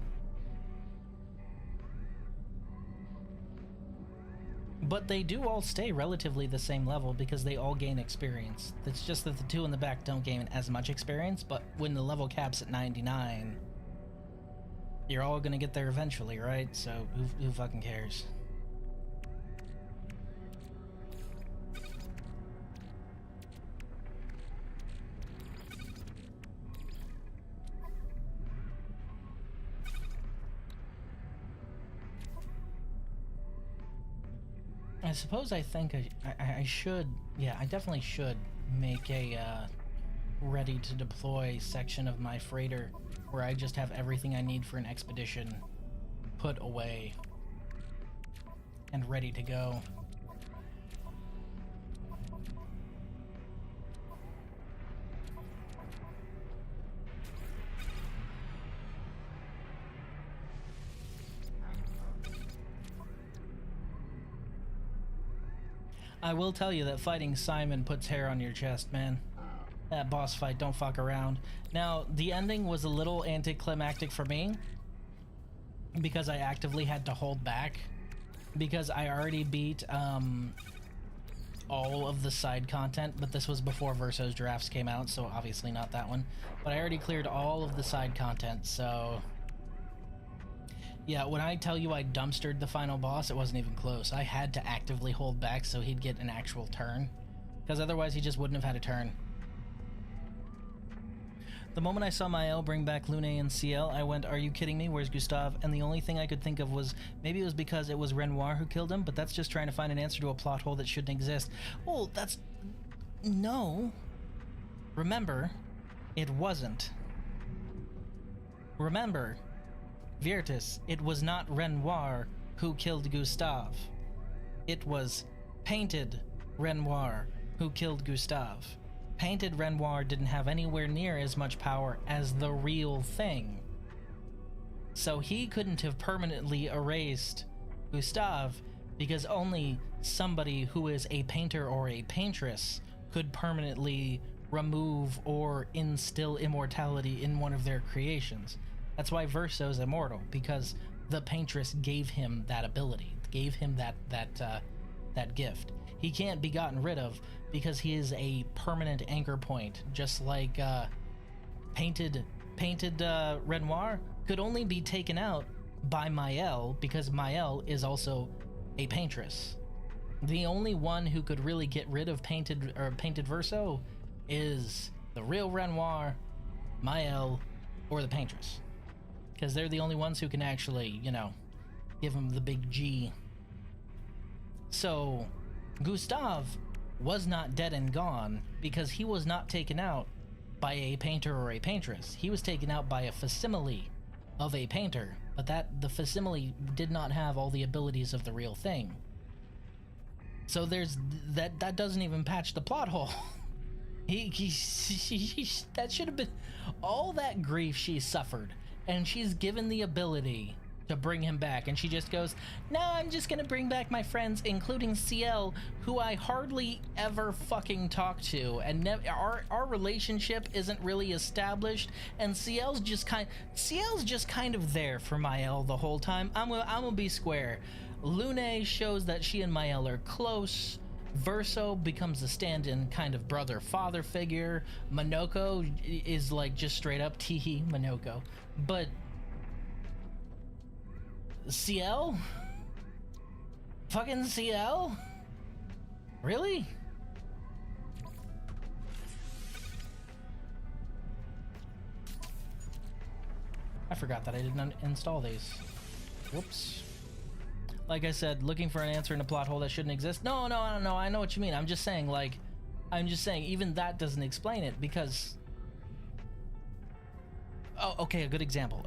But they do all stay relatively the same level because they all gain experience. It's just that the 2 in the back don't gain as much experience, but when the level cap's at 99, you're all gonna get there eventually, right? So who fucking cares? I suppose I think I should, yeah, I definitely should make a ready to deploy section of my freighter where I just have everything I need for an expedition put away and ready to go. I will tell you that fighting Simon puts hair on your chest, man. That boss fight, don't fuck around. Now, the ending was a little anticlimactic for me because I actively had to hold back because I already beat all of the side content, but this was before Verso's drafts came out, so obviously not that one. But I already cleared all of the side content, so yeah, when I tell you I dumpstered the final boss, it wasn't even close. I had to actively hold back so he'd get an actual turn, because otherwise he just wouldn't have had a turn. The moment I saw Mael bring back Lune and CL, I went, are you kidding me? Where's Gustav? And the only thing I could think of was, maybe it was because it was Renoir who killed him, but that's just trying to find an answer to a plot hole that shouldn't exist. Well, that's... no. Remember, it wasn't. Remember, Virtus, it was not Renoir who killed Gustav. It was Painted Renoir who killed Gustav. Painted Renoir didn't have anywhere near as much power as the real thing. So he couldn't have permanently erased Gustav because only somebody who is a painter or a paintress could permanently remove or instill immortality in one of their creations. That's why Verso's immortal, because the paintress gave him that ability, gave him that that gift. He can't be gotten rid of because he is a permanent anchor point, just like painted Renoir could only be taken out by Mael because Mael is also a paintress. The only one who could really get rid of painted Verso is the real Renoir, Mael, or the paintress, because they're the only ones who can actually, you know, give him the big G. So Gustave was not dead and gone because he was not taken out by a painter or a paintress. He was taken out by a facsimile of a painter, but the facsimile did not have all the abilities of the real thing. So there's that doesn't even patch the plot hole. That should have been all that grief she suffered, and she's given the ability to bring him back, and she just goes, no, I'm just gonna bring back my friends, including CL, who I hardly ever fucking talk to, and our relationship isn't really established, and CL's just kind of there for Mael the whole time. I'm gonna be square. Lune shows that she and Mael are close. Verso becomes a stand-in kind of brother-father figure. Monoko is like just straight up teehee Monoko. But CL? Fucking CL? Really? I forgot that I didn't install these. Whoops. Like I said, looking for an answer in a plot hole that shouldn't exist. No, I know what you mean. I'm just saying, even that doesn't explain it, because... Oh, okay, a good example.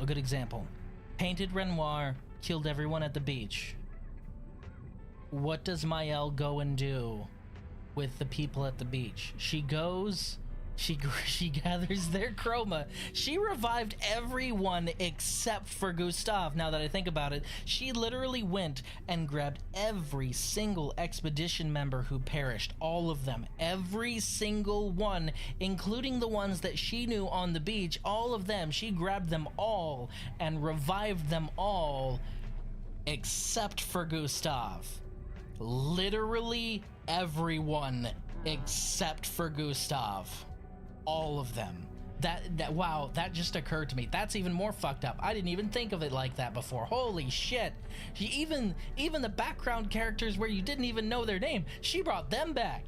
Painted Renoir killed everyone at the beach. What does Mael go and do with the people at the beach? She goes... She gathers their chroma. She revived everyone except for Gustave. Now that I think about it, she literally went and grabbed every single expedition member who perished. All of them. Every single one, including the ones that she knew on the beach. All of them. She grabbed them all and revived them all except for Gustave. Literally everyone except for Gustave. All of them. Wow, that just occurred to me. That's even more fucked up. I didn't even think of it like that before. Holy shit. Even the background characters where you didn't even know their name, she brought them back.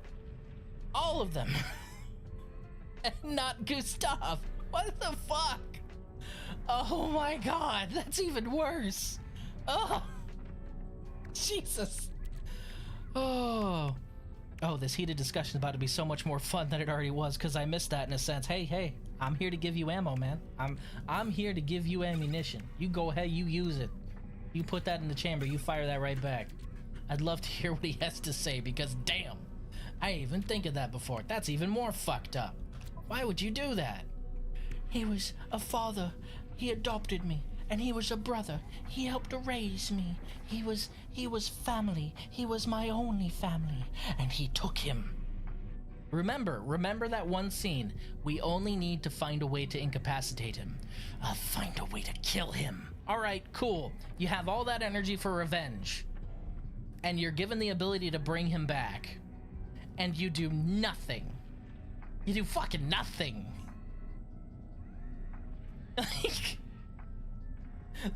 All of them. And not Gustave. What the fuck? Oh my god, that's even worse. Oh. Jesus. Oh, this heated discussion is about to be so much more fun than it already was, because I missed that in a sense. Hey, I'm here to give you ammo, man. I'm here to give you ammunition. You go ahead, you use it. You put that in the chamber, you fire that right back. I'd love to hear what he has to say, because damn, I didn't even think of that before. That's even more fucked up. Why would you do that? He was a father. He adopted me. And he was a brother. He helped to raise me. He was family. He was my only family. And he took him. Remember that one scene. We only need to find a way to incapacitate him. Find a way to kill him. Alright, cool. You have all that energy for revenge. And you're given the ability to bring him back. And you do nothing. You do fucking nothing.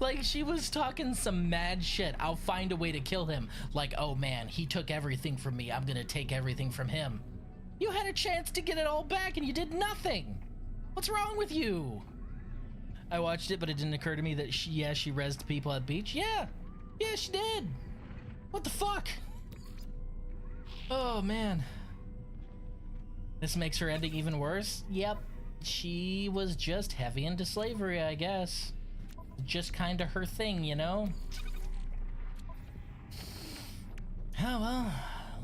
Like, she was talking some mad shit. I'll find a way to kill him. Like, oh man, he took everything from me. I'm gonna take everything from him. You had a chance to get it all back and you did nothing. What's wrong with you? I watched it, but it didn't occur to me that she rezzed people at the beach. Yeah, she did. What the fuck? Oh man. This makes her ending even worse? Yep. She was just heavy into slavery, I guess. Just kind of her thing, you know? Oh well,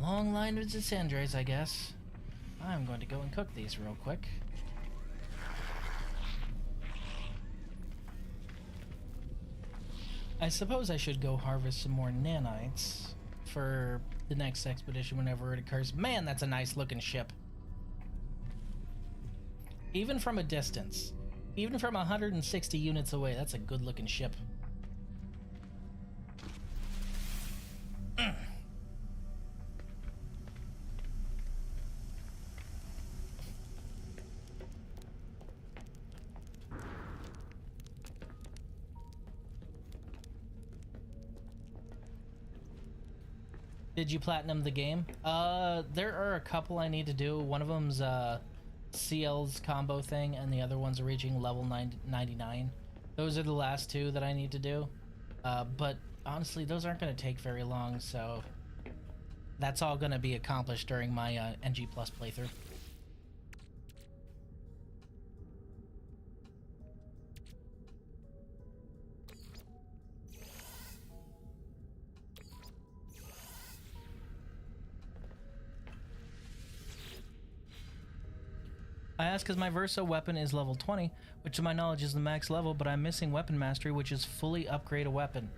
long line of Descendres, I guess. I'm going to go and cook these real quick. I suppose I should go harvest some more nanites for the next expedition whenever it occurs. Man, that's a nice looking ship. Even from a distance. Even from 160 units away, that's a good looking ship. Did you platinum the game? There are a couple I need to do. One of them's CL's combo thing, and the other one's reaching level 99. Those are the last two that I need to do. But honestly, those aren't going to take very long, so that's all going to be accomplished during my NG Plus playthrough. I ask because my Verso weapon is level 20, which to my knowledge is the max level, but I'm missing weapon mastery, which is fully upgrade a weapon.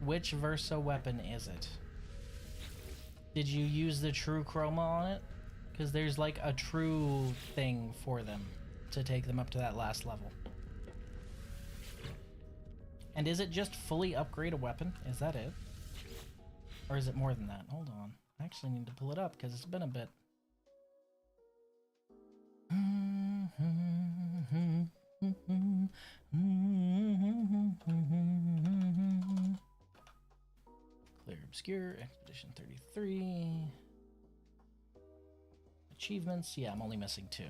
Which Verso weapon is it? Did you use the true chroma on it? Because there's like a true thing for them to take them up to that last level. And is it just fully upgrade a weapon? Is that it? Or is it more than that? Hold on. I actually need to pull it up because it's been a bit. Clear Obscure, Expedition 33. Achievements, yeah, I'm only missing 2.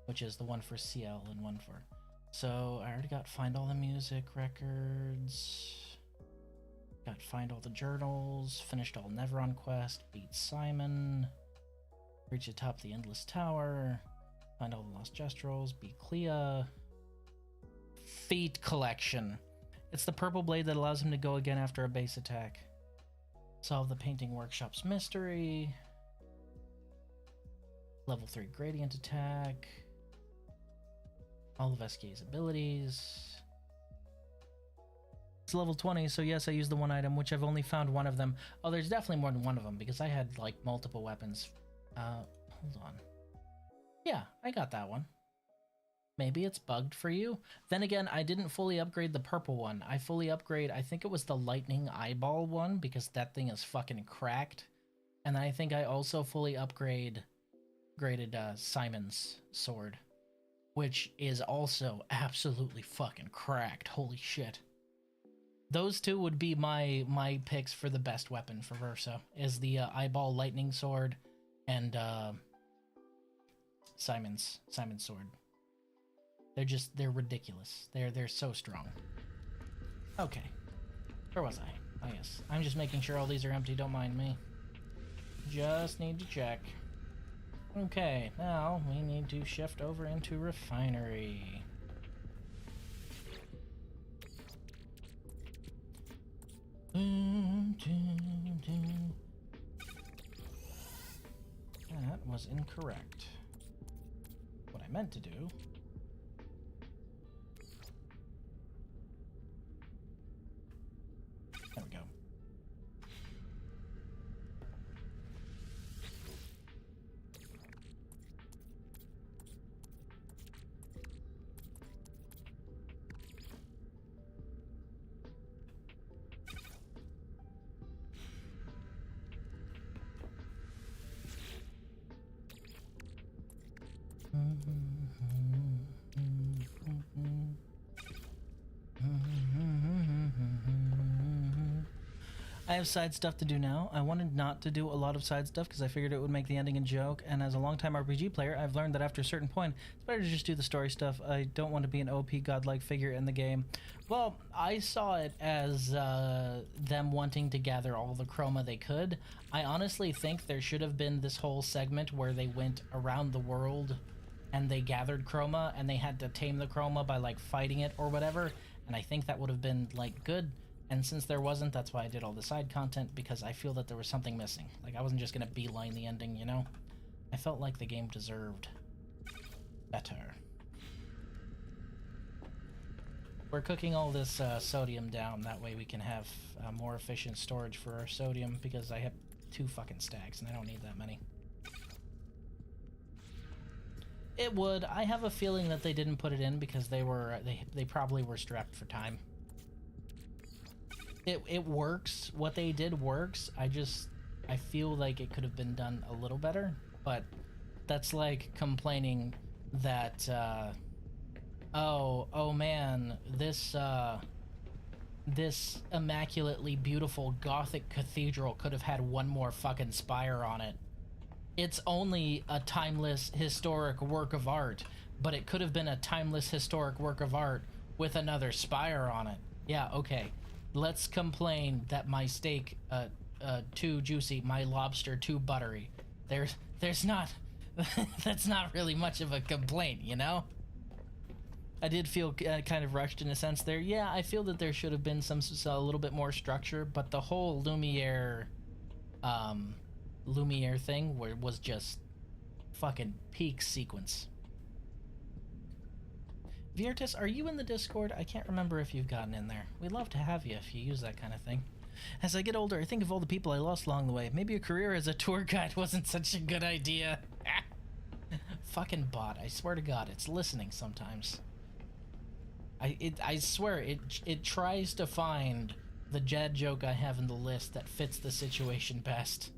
Which is the one for CL and one for... So, I already got Find All the Music records. Got Find All the Journals, finished all Neveron Quest, beat Simon, reach the top of the Endless Tower, find all the Lost Gestrels, beat Clea. Feat Collection. It's the purple blade that allows him to go again after a base attack. Solve the Painting Workshop's mystery. Level 3 Gradient Attack. All of Eskay's abilities. It's level 20, so yes, I used the one item, which I've only found one of them. Oh, there's definitely more than one of them, because I had, like, multiple weapons. Hold on. Yeah, I got that one. Maybe it's bugged for you? Then again, I didn't fully upgrade the purple one. I fully upgrade, I think it was the lightning eyeball one, because that thing is fucking cracked. And I think I also fully graded Simon's sword, which is also absolutely fucking cracked. Holy shit. Those two would be my picks for the best weapon for Verso, is the eyeball lightning sword and Simon's sword. They're ridiculous. They're so strong. Okay. Where was I? Oh yes. I'm just making sure all these are empty, don't mind me. Just need to check. Okay, now we need to shift over into Refinery. That was incorrect. What I meant to do... There we go. I have side stuff to do now. I wanted not to do a lot of side stuff because I figured it would make the ending a joke, and as a longtime RPG player, I've learned that after a certain point, it's better to just do the story stuff. I don't want to be an OP godlike figure in the game. Well, I saw it as them wanting to gather all the chroma they could. I honestly think there should have been this whole segment where they went around the world and they gathered chroma and they had to tame the chroma by like fighting it or whatever, and I think that would have been like good. And since there wasn't, that's why I did all the side content, because I feel that there was something missing. Like, I wasn't just gonna beeline the ending, you know? I felt like the game deserved better. We're cooking all this sodium down, that way we can have more efficient storage for our sodium, because I have 2 fucking stacks, and I don't need that many. It would. I have a feeling that they didn't put it in because they probably were strapped for time. It works. What they did works. I feel like it could have been done a little better, but that's like complaining that oh man, this this immaculately beautiful Gothic cathedral could have had one more fucking spire on it. It's only a timeless historic work of art, but it could have been a timeless historic work of art with another spire on it. Yeah, okay. Let's complain that my steak too juicy, my lobster too buttery. There's not that's not really much of a complaint, you know? I did feel kind of rushed in a sense there. Yeah, I feel that there should have been a little bit more structure, but the whole Lumiere thing was just fucking peak sequence. Viertus, are you in the Discord? I can't remember if you've gotten in there. We'd love to have you if you use that kind of thing. As I get older, I think of all the people I lost along the way. Maybe a career as a tour guide wasn't such a good idea. Fucking bot, I swear to God, it's listening sometimes. I swear, it tries to find the Jad joke I have in the list that fits the situation best.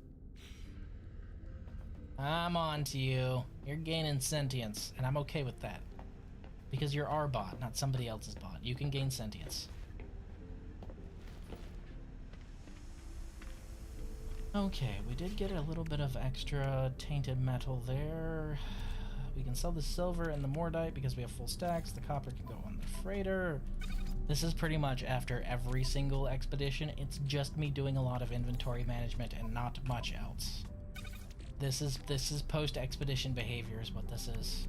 I'm on to you. You're gaining sentience, and I'm okay with that. Because you're our bot, not somebody else's bot. You can gain sentience. Okay, we did get a little bit of extra tainted metal there. We can sell the silver and the mordite because we have full stacks. The copper can go on the freighter. This is pretty much after every single expedition. It's just me doing a lot of inventory management and not much else. This is post-expedition behavior is what this is.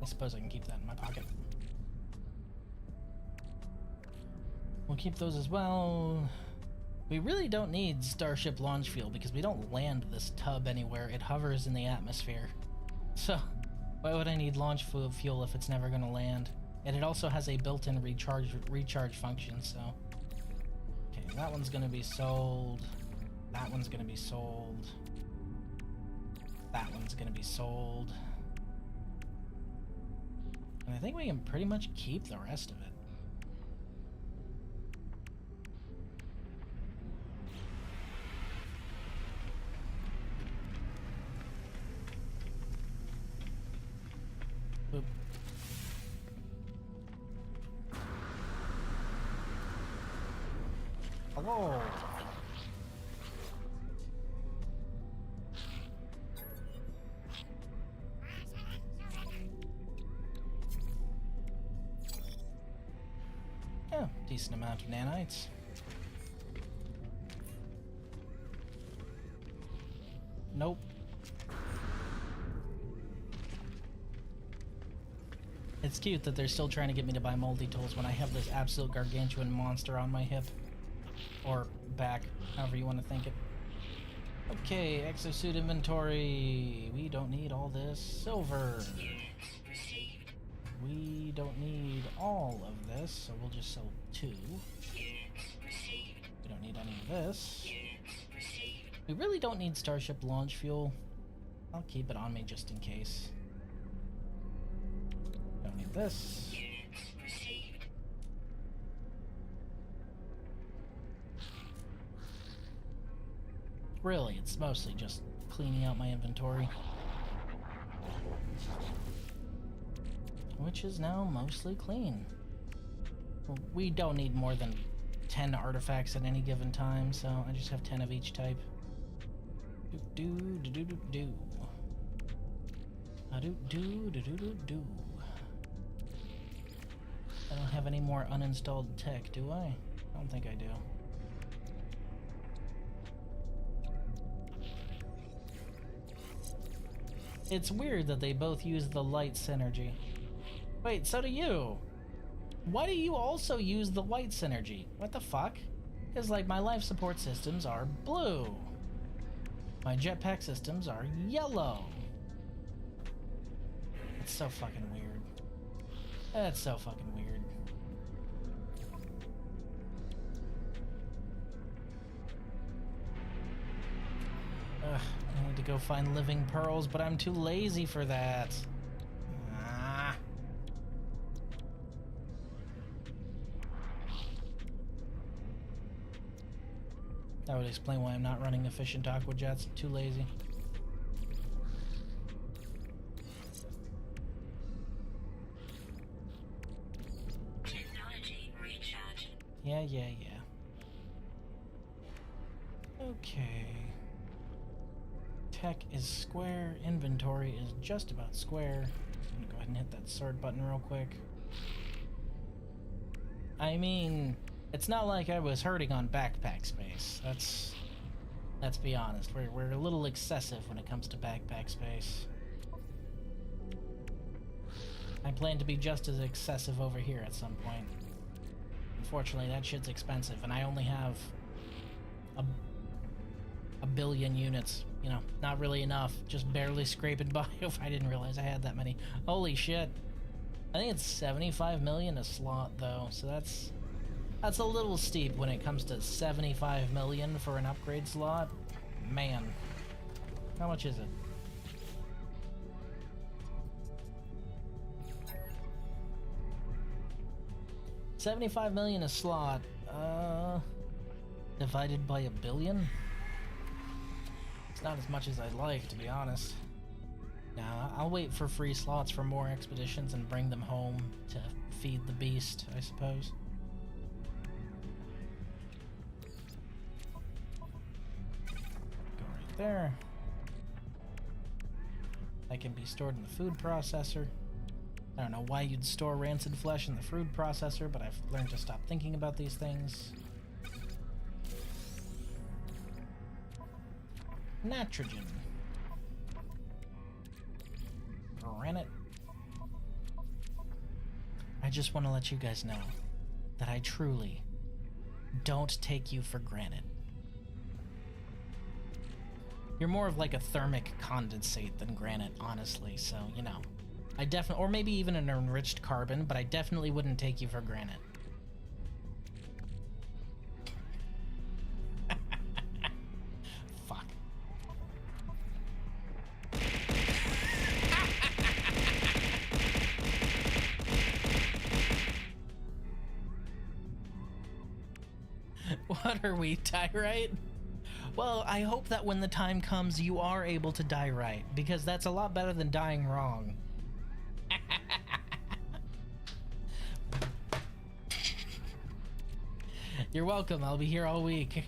I suppose I can keep that in my pocket. We'll keep those as well. We really don't need Starship launch fuel because we don't land this tub anywhere. It hovers in the atmosphere. So, why would I need launch fuel if it's never going to land? And it also has a built-in recharge function, so... Okay, that one's going to be sold. That one's going to be sold. That one's going to be sold. And I think we can pretty much keep the rest of it. Boop. Hello. Yeah, decent amount of nanites. Nope. It's cute that they're still trying to get me to buy multi-tools when I have this absolute gargantuan monster on my hip. Or back, however you want to think it. Okay, exosuit inventory. We don't need all this silver. We don't need all of this, so we'll just sell 2. We don't need any of this. We really don't need Starship launch fuel. I'll keep it on me just in case. Don't need this. Really, it's mostly just cleaning out my inventory. Which is now mostly clean. Well, we don't need more than 10 artifacts at any given time, so I just have 10 of each type. Do-do-do-do-do-do. Do-do-do-do-do-do. I don't have any more uninstalled tech, do I? I don't think I do. It's weird that they both use the light synergy. Wait, so do you? Why do you also use the white synergy? What the fuck? Because, like, my life support systems are blue. My jetpack systems are yellow. It's so fucking weird. That's so fucking weird. Ugh, I need to go find living pearls, but I'm too lazy for that. Ah. That would explain why I'm not running efficient aqua jets. I'm too lazy. Yeah. Okay. Tech is square. Inventory is just about square. I'm gonna go ahead and hit that sword button real quick. I mean, it's not like I was hurting on backpack space. Let's be honest. We're a little excessive when it comes to backpack space. I plan to be just as excessive over here at some point. Unfortunately, that shit's expensive, and I only have a billion units. You know, not really enough. Just barely scraping by. If I didn't realize I had that many. Holy shit. I think it's 75 million a slot, though, so that's a little steep when it comes to 75 million for an upgrade slot. Man. How much is it? $75 million a slot, divided by a billion? It's not as much as I'd like, to be honest. Nah, I'll wait for free slots for more expeditions and bring them home to feed the beast, I suppose. Go right there. That can be stored in the food processor. I don't know why you'd store rancid flesh in the food processor, but I've learned to stop thinking about these things. Nitrogen. Granite. I just want to let you guys know that I truly don't take you for granted. You're more of like a thermic condensate than granite, honestly, so, you know. I definitely, or maybe even an enriched carbon, but I definitely wouldn't take you for granite. Fuck. What are we, Tyrite? Well, I hope that when the time comes, you are able to die right, because that's a lot better than dying wrong. You're welcome, I'll be here all week.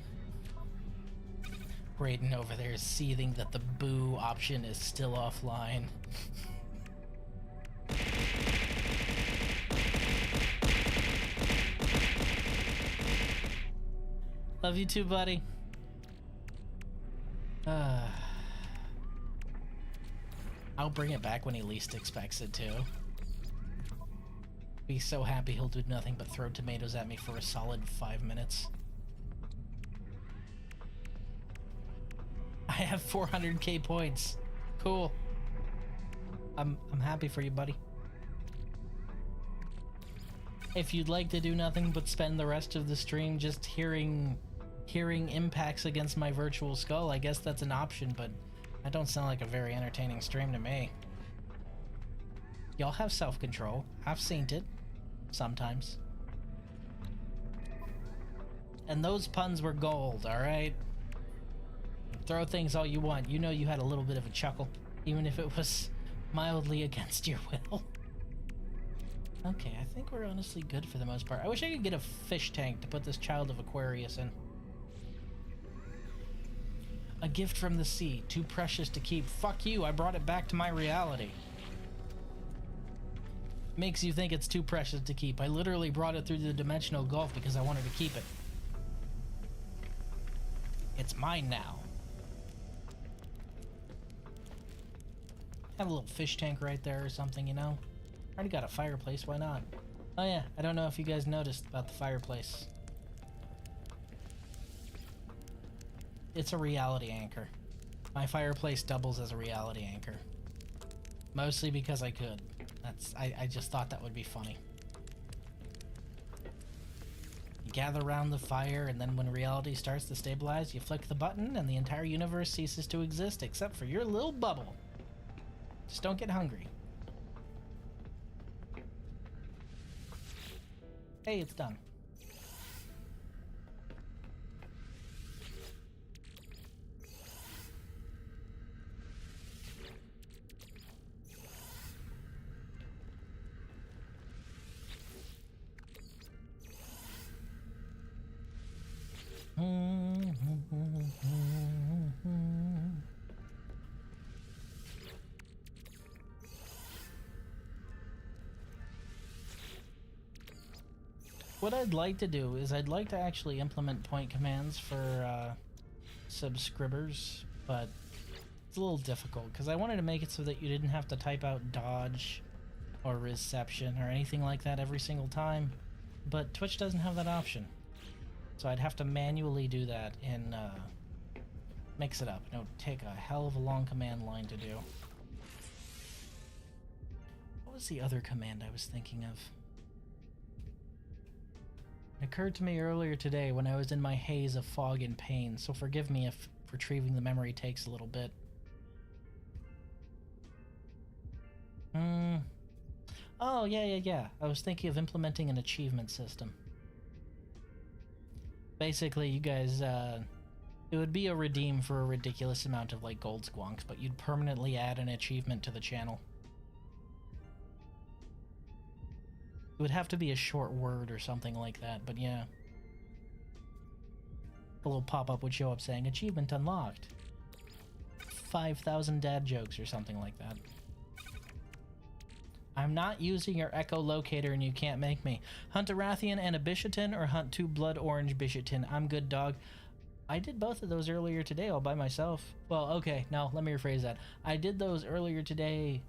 Brayden over there is seething that the boo option is still offline. Love you too, buddy. I'll bring it back when he least expects it to. Be so happy he'll do nothing but throw tomatoes at me for a solid 5 minutes. I have 400k points. Cool. I'm happy for you, buddy. If you'd like to do nothing but spend the rest of the stream just hearing impacts against my virtual skull, I guess that's an option, but that don't sound like a very entertaining stream to me. Y'all have self-control. I've seen it. Sometimes. And those puns were gold, alright? Throw things all you want. You know you had a little bit of a chuckle, even if it was mildly against your will. Okay, I think we're honestly good for the most part. I wish I could get a fish tank to put this Child of Aquarius in. A gift from the sea, too precious to keep. Fuck you, I brought it back to my reality. Makes you think it's too precious to keep. I literally brought it through the dimensional gulf because I wanted to keep it. It's mine now. Have a little fish tank right there or something, you know? Already got a fireplace, why not? Oh yeah, I don't know if you guys noticed about the fireplace. It's a reality anchor. My fireplace doubles as a reality anchor. Mostly because I could. I just thought that would be funny. You gather around the fire, and then when reality starts to stabilize, you flick the button, and the entire universe ceases to exist except for your little bubble. Just don't get hungry. Hey, it's done. What I'd like to do is I'd like to actually implement point commands for subscribers, but it's a little difficult because I wanted to make it so that you didn't have to type out dodge or reception or anything like that every single time, but Twitch doesn't have that option. So I'd have to manually do that in Mix It Up. It would take a hell of a long command line to do. What was the other command I was thinking of? It occurred to me earlier today when I was in my haze of fog and pain, so forgive me if retrieving the memory takes a little bit. Oh, yeah. I was thinking of implementing an achievement system. Basically, you guys, it would be a redeem for a ridiculous amount of, like, gold squonks, but you'd permanently add an achievement to the channel. It would have to be a short word or something like that, but yeah. A little pop-up would show up saying, achievement unlocked. 5,000 dad jokes or something like that. I'm not using your echolocator and you can't make me. Hunt a Rathian and a Bishatin or hunt 2 blood orange Bishatin. I'm good, dog. I did both of those earlier today all by myself. Well, okay, no, let me rephrase that. I did those earlier today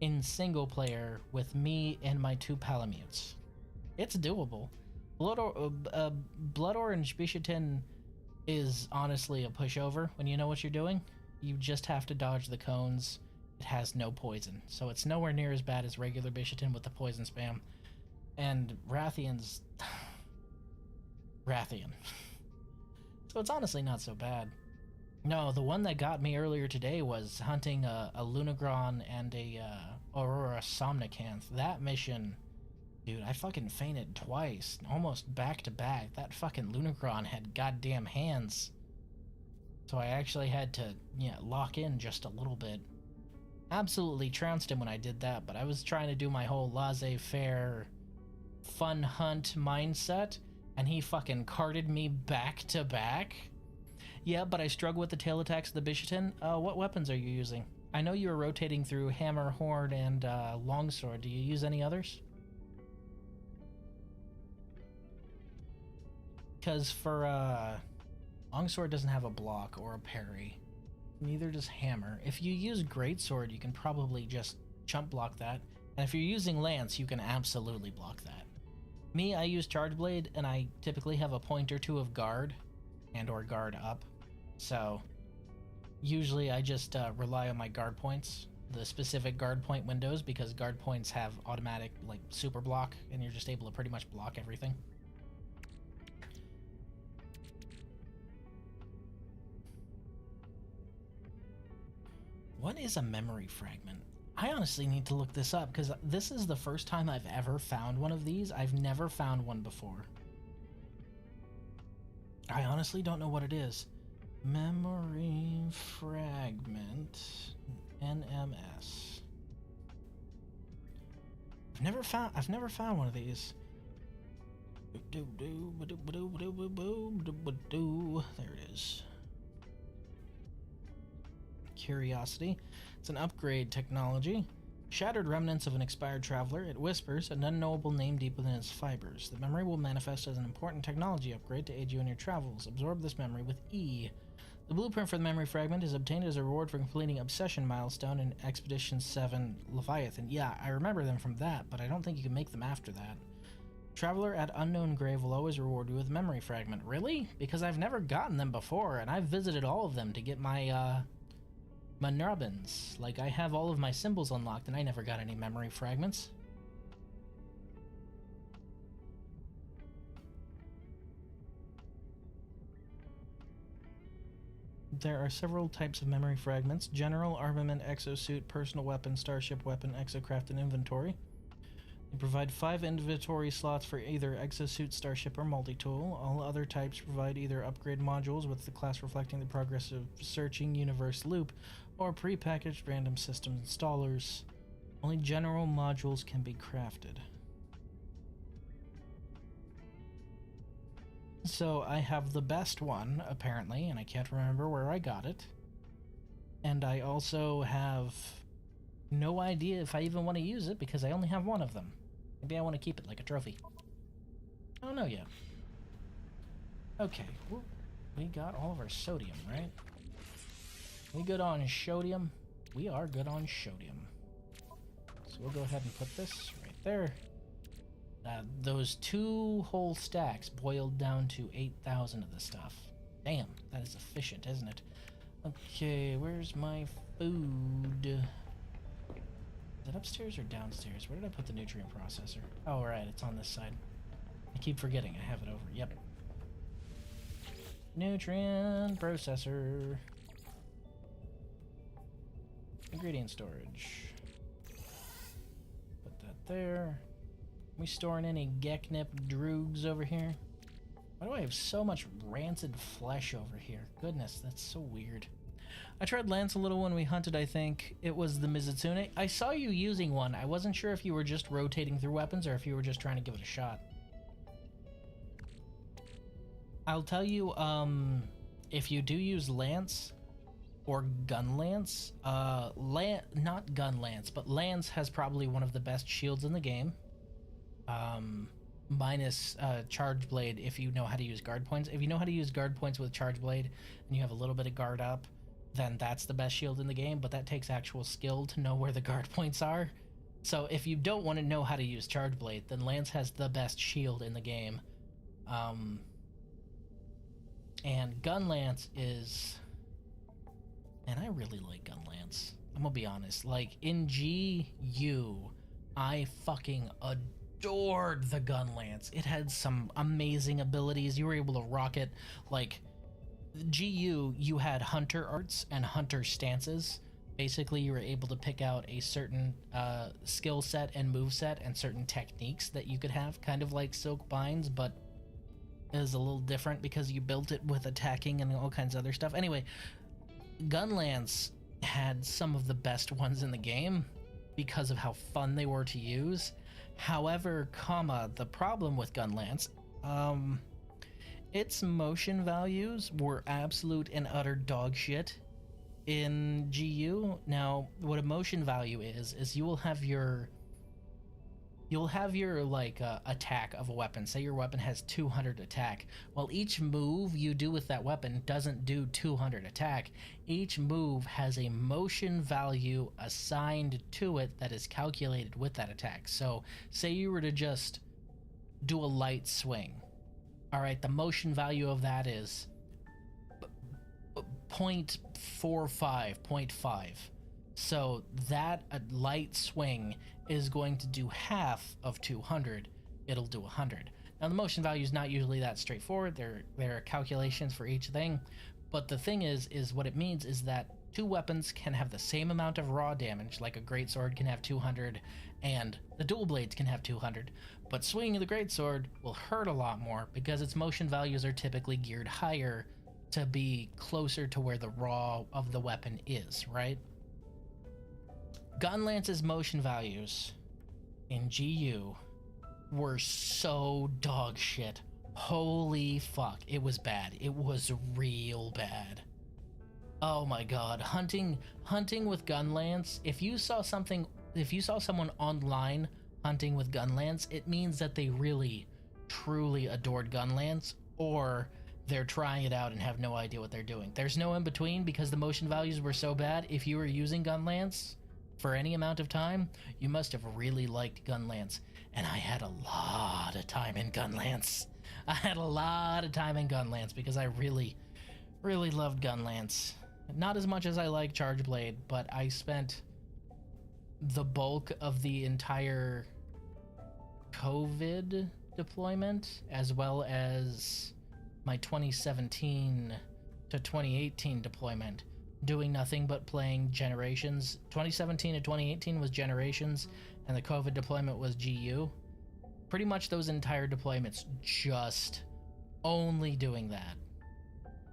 in single player with me and my 2 Palamutes. It's doable. Blood orange Bishatin is honestly a pushover when you know what you're doing. You just have to dodge the cones. It has no poison, so it's nowhere near as bad as regular Bishatin with the poison spam. And Rathian's Rathian. So it's honestly not so bad. No, the one that got me earlier today was hunting a Lunagron and a Aurora Somnicanth. That mission, dude, I fucking fainted twice, almost back to back. That fucking Lunagron had goddamn hands. So I actually had to, lock in just a little bit. Absolutely trounced him when I did that, but I was trying to do my whole laissez-faire fun hunt mindset, and he fucking carted me back to back. Yeah, but I struggle with the tail attacks of the Bishatin. What weapons are you using? I know you were rotating through Hammer, Horn, and Longsword. Do you use any others? Because for Longsword doesn't have a block or a parry. Neither does Hammer. If you use Greatsword, you can probably just jump block that. And if you're using Lance, you can absolutely block that. Me, I use Charge Blade, and I typically have a point or two of guard and or guard up. So usually I just rely on my guard points, the specific guard point windows, because guard points have automatic like super block, and you're just able to pretty much block everything. What is a memory fragment? I honestly need to look this up because this is the first time I've ever found one of these. I've never found one before. I honestly don't know what it is. Memory fragment, NMS. I've never found one of these. There it is. Curiosity. It's an upgrade technology. Shattered remnants of an expired traveler. It whispers an unknowable name deep within its fibers. The memory will manifest as an important technology upgrade to aid you in your travels. Absorb this memory with E. The blueprint for the memory fragment is obtained as a reward for completing Obsession milestone in Expedition 7 Leviathan. Yeah, I remember them from that, but I don't think you can make them after that. Traveler at Unknown Grave will always reward you with memory fragment. Really? Because I've never gotten them before, and I've visited all of them to get my, my nubbins. Like, I have all of my symbols unlocked, and I never got any memory fragments. There are several types of memory fragments: general, armament, exosuit, personal weapon, starship weapon, exocraft, and inventory. They provide 5 inventory slots for either exosuit, starship, or multi-tool. All other types provide either upgrade modules with the class reflecting the progress of searching universe loop, or prepackaged random system installers. Only general modules can be crafted. So I have the best one, apparently, and I can't remember where I got it. And I also have no idea if I even want to use it because I only have one of them. Maybe I want to keep it like a trophy. I don't know yet. Okay, we got all of our sodium, right? We good on sodium? We are good on sodium. So we'll go ahead and put this right there. Those 2 whole stacks boiled down to 8,000 of the stuff. Damn, that is efficient, isn't it? Okay, where's my food? Is it upstairs or downstairs? Where did I put the nutrient processor? Oh, right, it's on this side. I keep forgetting I have it over. Yep. Nutrient processor. Ingredient storage. Put that there. Are we storing any Geknip droogs over here? Why do I have so much rancid flesh over here? Goodness, that's so weird. I tried Lance a little when we hunted, I think. It was the Mizutsune. I saw you using one. I wasn't sure if you were just rotating through weapons or if you were just trying to give it a shot. I'll tell you, if you do use Lance or Gun Lance, not Gun Lance, but Lance has probably one of the best shields in the game. Minus Charge Blade if you know how to use guard points. If you know how to use guard points with Charge Blade and you have a little bit of guard up, then that's the best shield in the game, but that takes actual skill to know where the guard points are. So if you don't want to know how to use Charge Blade, then Lance has the best shield in the game. And Gun Lance is... Man, I really like Gun Lance. I'm gonna be honest. Like, in GU, I fucking adored the Gun Lance. It had some amazing abilities. You were able to rock it. Like, GU, you had Hunter arts and Hunter stances. Basically, you were able to pick out a certain skill set and move set and certain techniques that you could have. Kind of like Silk Binds, but is a little different because you built it with attacking and all kinds of other stuff. Anyway, Gun Lance had some of the best ones in the game because of how fun they were to use. However, the problem with Gun Lance, its motion values were absolute and utter dog shit in GU. Now, what a motion value is you will have your like attack of a weapon. Say your weapon has 200 attack. Well, each move you do with that weapon doesn't do 200 attack. Each move has a motion value assigned to it that is calculated with that attack. So say you were to just do a light swing. All right, the motion value of that is 0.45, 0.5. So that a light swing is going to do half of 200. It'll do 100. Now the motion value is not usually that straightforward. There are calculations for each thing, but the thing is what it means is that two weapons can have the same amount of raw damage, like a greatsword can have 200 and the dual blades can have 200, but swinging the greatsword will hurt a lot more because its motion values are typically geared higher to be closer to where the raw of the weapon is, right? Gun Lance's motion values in GU were so dog shit. Holy fuck, it was bad. It was real bad. Oh my god, hunting with Gun Lance, if you saw someone online hunting with Gun Lance, it means that they really truly adored Gun Lance, or they're trying it out and have no idea what they're doing. There's no in between because the motion values were so bad. If you were using Gun Lance for any amount of time, you must have really liked Gun Lance. And I had a lot of time in Gun Lance. I had a lot of time in Gun Lance because I really, really loved Gun Lance. Not as much as I like Charge Blade, but I spent the bulk of the entire COVID deployment, as well as my 2017 to 2018 deployment, doing nothing but playing Generations. 2017 to 2018 was Generations, and the COVID deployment was GU. Pretty much those entire deployments just only doing that,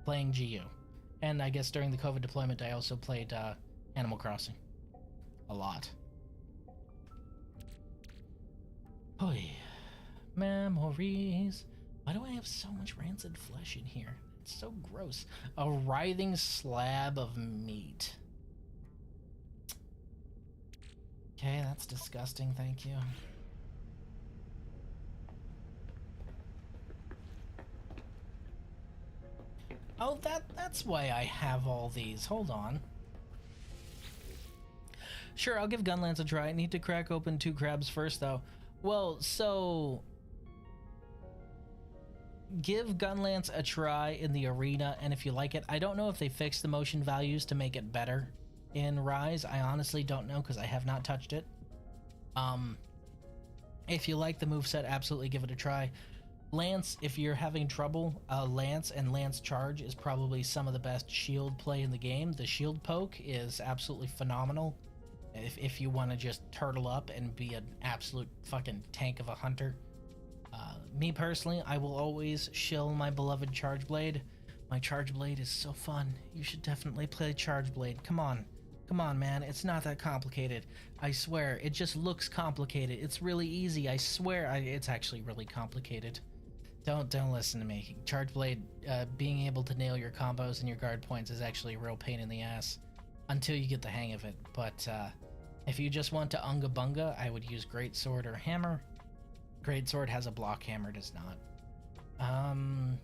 playing GU. And I guess during the COVID deployment I also played Animal Crossing a lot. Oy. Memories. Why do I have so much rancid flesh in here? It's so gross. A writhing slab of meat. Okay, that's disgusting, thank you. Oh, that's why I have all these. Hold on. Sure, I'll give Gunlance a try. I need to crack open 2 crabs first, though. Well, so... give Gunlance a try in the arena, and if you like it, I don't know if they fixed the motion values to make it better in Rise. I honestly don't know, because I have not touched it. If you like the moveset, absolutely give it a try. Lance, if you're having trouble, Lance and Lance Charge is probably some of the best shield play in the game. The shield poke is absolutely phenomenal if you want to just turtle up and be an absolute fucking tank of a hunter. Me personally, I will always shill my beloved Charge Blade. My Charge Blade is so fun. You should definitely play Charge Blade. Come on, man. It's not that complicated. I swear, it just looks complicated. It's really easy. I swear, it's actually really complicated. Don't listen to me. Charge Blade, being able to nail your combos and your guard points is actually a real pain in the ass until you get the hang of it. But if you just want to unga bunga, I would use Greatsword or Hammer. Greatsword has a block, Hammer does not.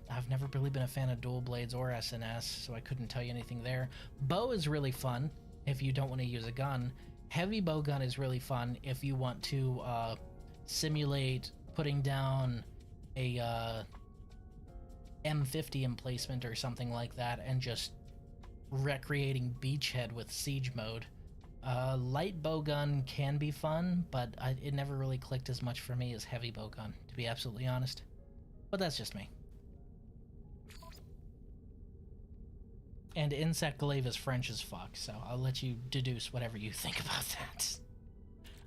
I've never really been a fan of dual blades or SNS, so I couldn't tell you anything there. Bow is really fun if you don't want to use a gun. Heavy bow gun is really fun if you want to simulate putting down a M50 emplacement or something like that and just recreating beachhead with siege mode. Light bowgun can be fun, but it never really clicked as much for me as heavy bowgun, to be absolutely honest. But that's just me. And Insect Glaive is French as fuck, so I'll let you deduce whatever you think about that.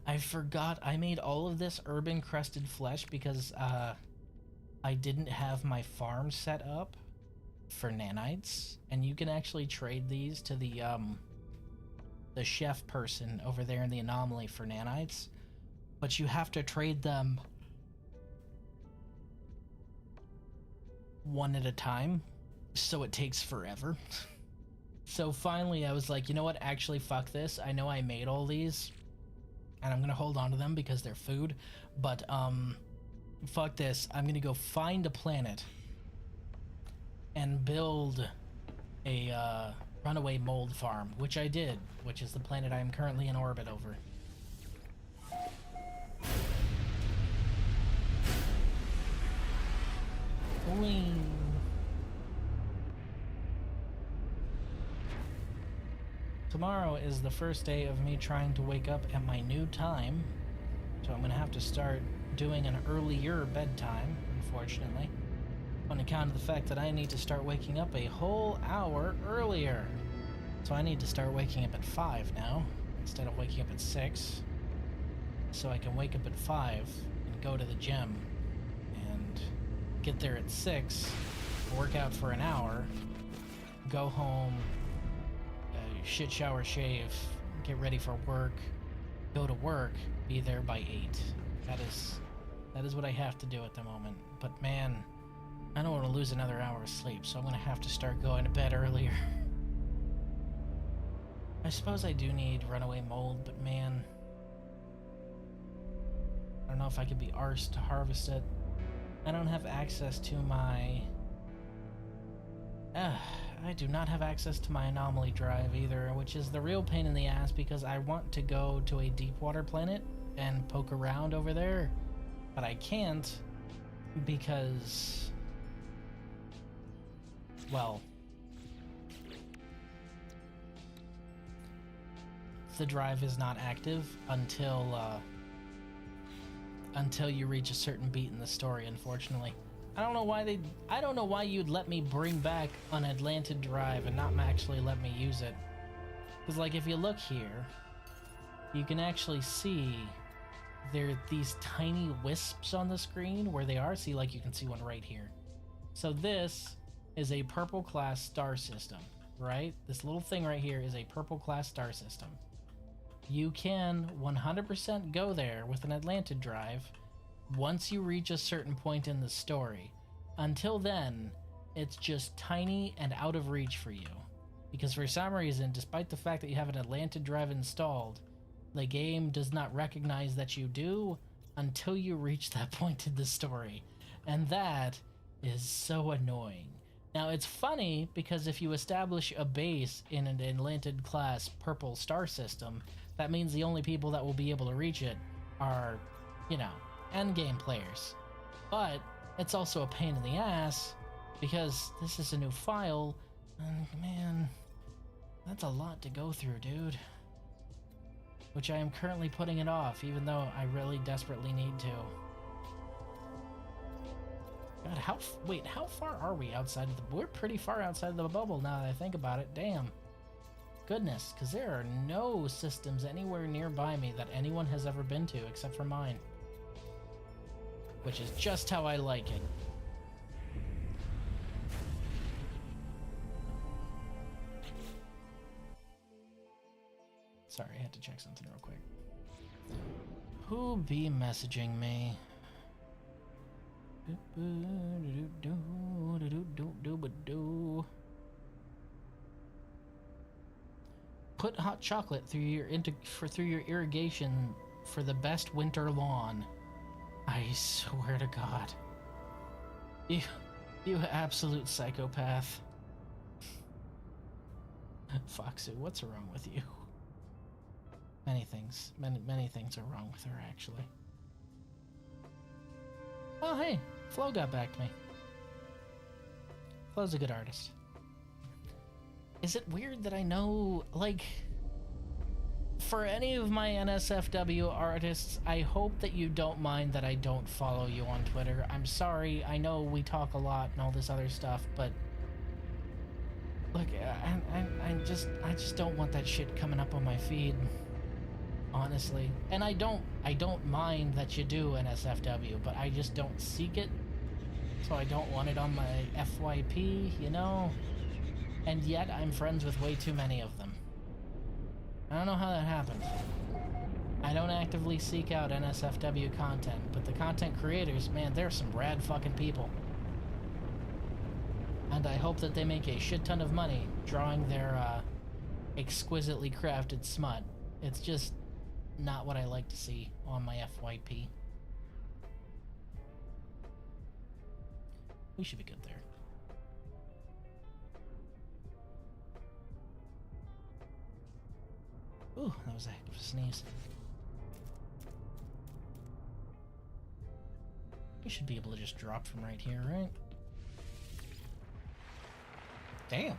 I forgot I made all of this urban crusted flesh because I didn't have my farm set up for nanites, and you can actually trade these to the chef person over there in the anomaly for nanites, but you have to trade them one at a time, so it takes forever. So finally I was like, you know what, actually fuck this. I know I made all these and I'm gonna hold on to them because they're food, but fuck this. I'm gonna go find a planet and build a runaway mold farm, which I did, which is the planet I'm currently in orbit over. Whee. Tomorrow is the first day of me trying to wake up at my new time, so I'm gonna have to start doing an earlier bedtime, unfortunately, on account of the fact that I need to start waking up a whole hour earlier. So I need to start waking up at 5 now, instead of waking up at 6, so I can wake up at 5 and go to the gym and get there at 6, work out for an hour, go home, shit, shower, shave, get ready for work, go to work, be there by 8. That is what I have to do at the moment. But man, I don't want to lose another hour of sleep, so I'm gonna have to start going to bed earlier. I suppose I do need runaway mold, but man, I don't know if I could be arsed to harvest it. I don't have access to my... I do not have access to my anomaly drive either, which is the real pain in the ass because I want to go to a deep water planet and poke around over there, but I can't because, well, the drive is not active until you reach a certain beat in the story, unfortunately. I don't know why you'd let me bring back an Atlantid drive and not actually let me use it. Because, like, if you look here, you can actually see there are these tiny wisps on the screen where they are. See, like, you can see one right here. So this is a purple class star system, right? This little thing right here is a purple class star system. You can 100% go there with an Atlantid drive once you reach a certain point in the story. Until then, it's just tiny and out of reach for you. Because for some reason, despite the fact that you have an Atlanta drive installed, the game does not recognize that you do until you reach that point in the story. And that is so annoying. Now, it's funny because if you establish a base in an Atlanted class purple star system, that means the only people that will be able to reach it are, you know, endgame players. But it's also a pain in the ass because this is a new file, and man, that's a lot to go through, dude. Which I am currently putting it off, even though I really desperately need to. God, how far are we outside of the... We're pretty far outside of the bubble now that I think about it. Damn. Goodness, because there are no systems anywhere nearby me that anyone has ever been to except for mine. Which is just how I like it. Sorry, I had to check something real quick. Who be messaging me? Put hot chocolate through your irrigation for the best winter lawn. I swear to God. You absolute psychopath. Foxu, what's wrong with you? Many things are wrong with her, actually. Oh, hey, Flo got back to me. Flo's a good artist. Is it weird that I know, like, for any of my NSFW artists, I hope that you don't mind that I don't follow you on Twitter. I'm sorry, I know we talk a lot and all this other stuff, but look, I just don't want that shit coming up on my feed. Honestly. And I don't mind that you do NSFW, but I just don't seek it. So I don't want it on my FYP, you know? And yet I'm friends with way too many of them. I don't know how that happens. I don't actively seek out NSFW content, but the content creators, man, they're some rad fucking people. And I hope that they make a shit ton of money drawing their exquisitely crafted smut. It's just not what I like to see on my FYP. We should be good there. Ooh, that was a heck of a sneeze. We should be able to just drop from right here, right? Damn.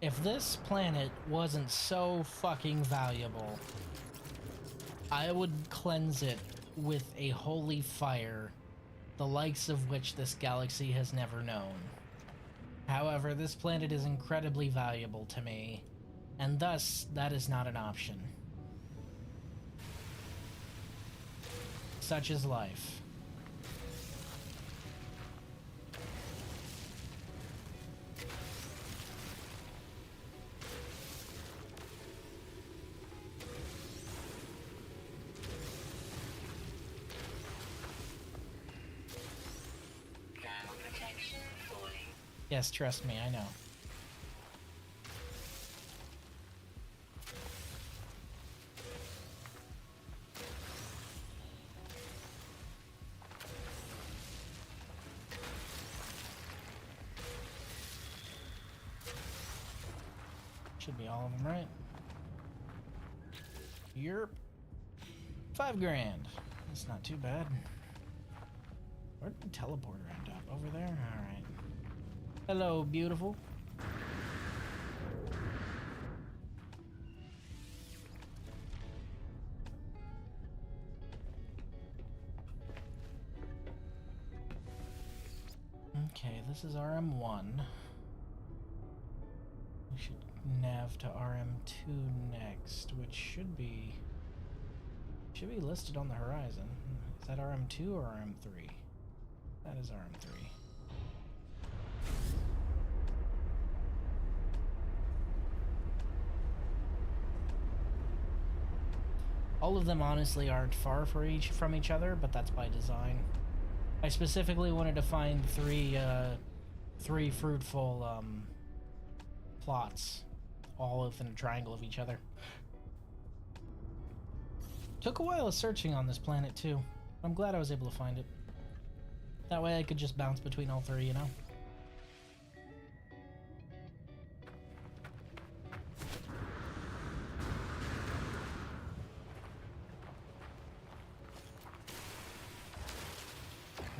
If this planet wasn't so fucking valuable, I would cleanse it with a holy fire, the likes of which this galaxy has never known. However, this planet is incredibly valuable to me, and thus, that is not an option. Such is life. Yes, trust me, I know. Should be all of them, right? Yerp. 5 grand. That's not too bad. Where did the teleporter end up? Over there? Alright. Hello, beautiful. Okay, this is RM1. We should nav to RM2 next, which should be listed on the horizon. Is that RM2 or RM3? That is RM3. All of them honestly aren't far from each other, but that's by design. I specifically wanted to find three fruitful plots, all within a triangle of each other. Took a while of searching on this planet too. I'm glad I was able to find it. That way I could just bounce between all three, you know?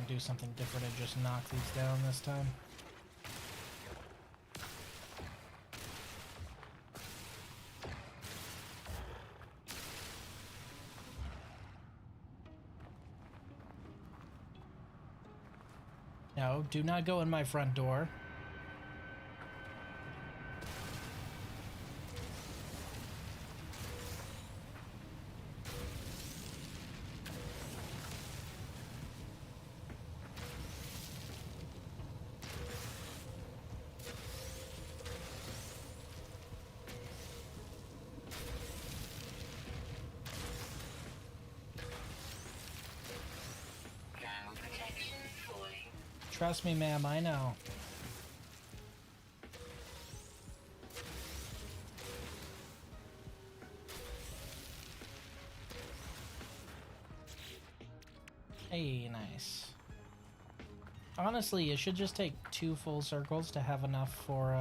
Do something different and just knock these down this time. No, do not go in my front door. Trust me, ma'am, I know. Hey, nice. Honestly, it should just take 2 full circles to have enough for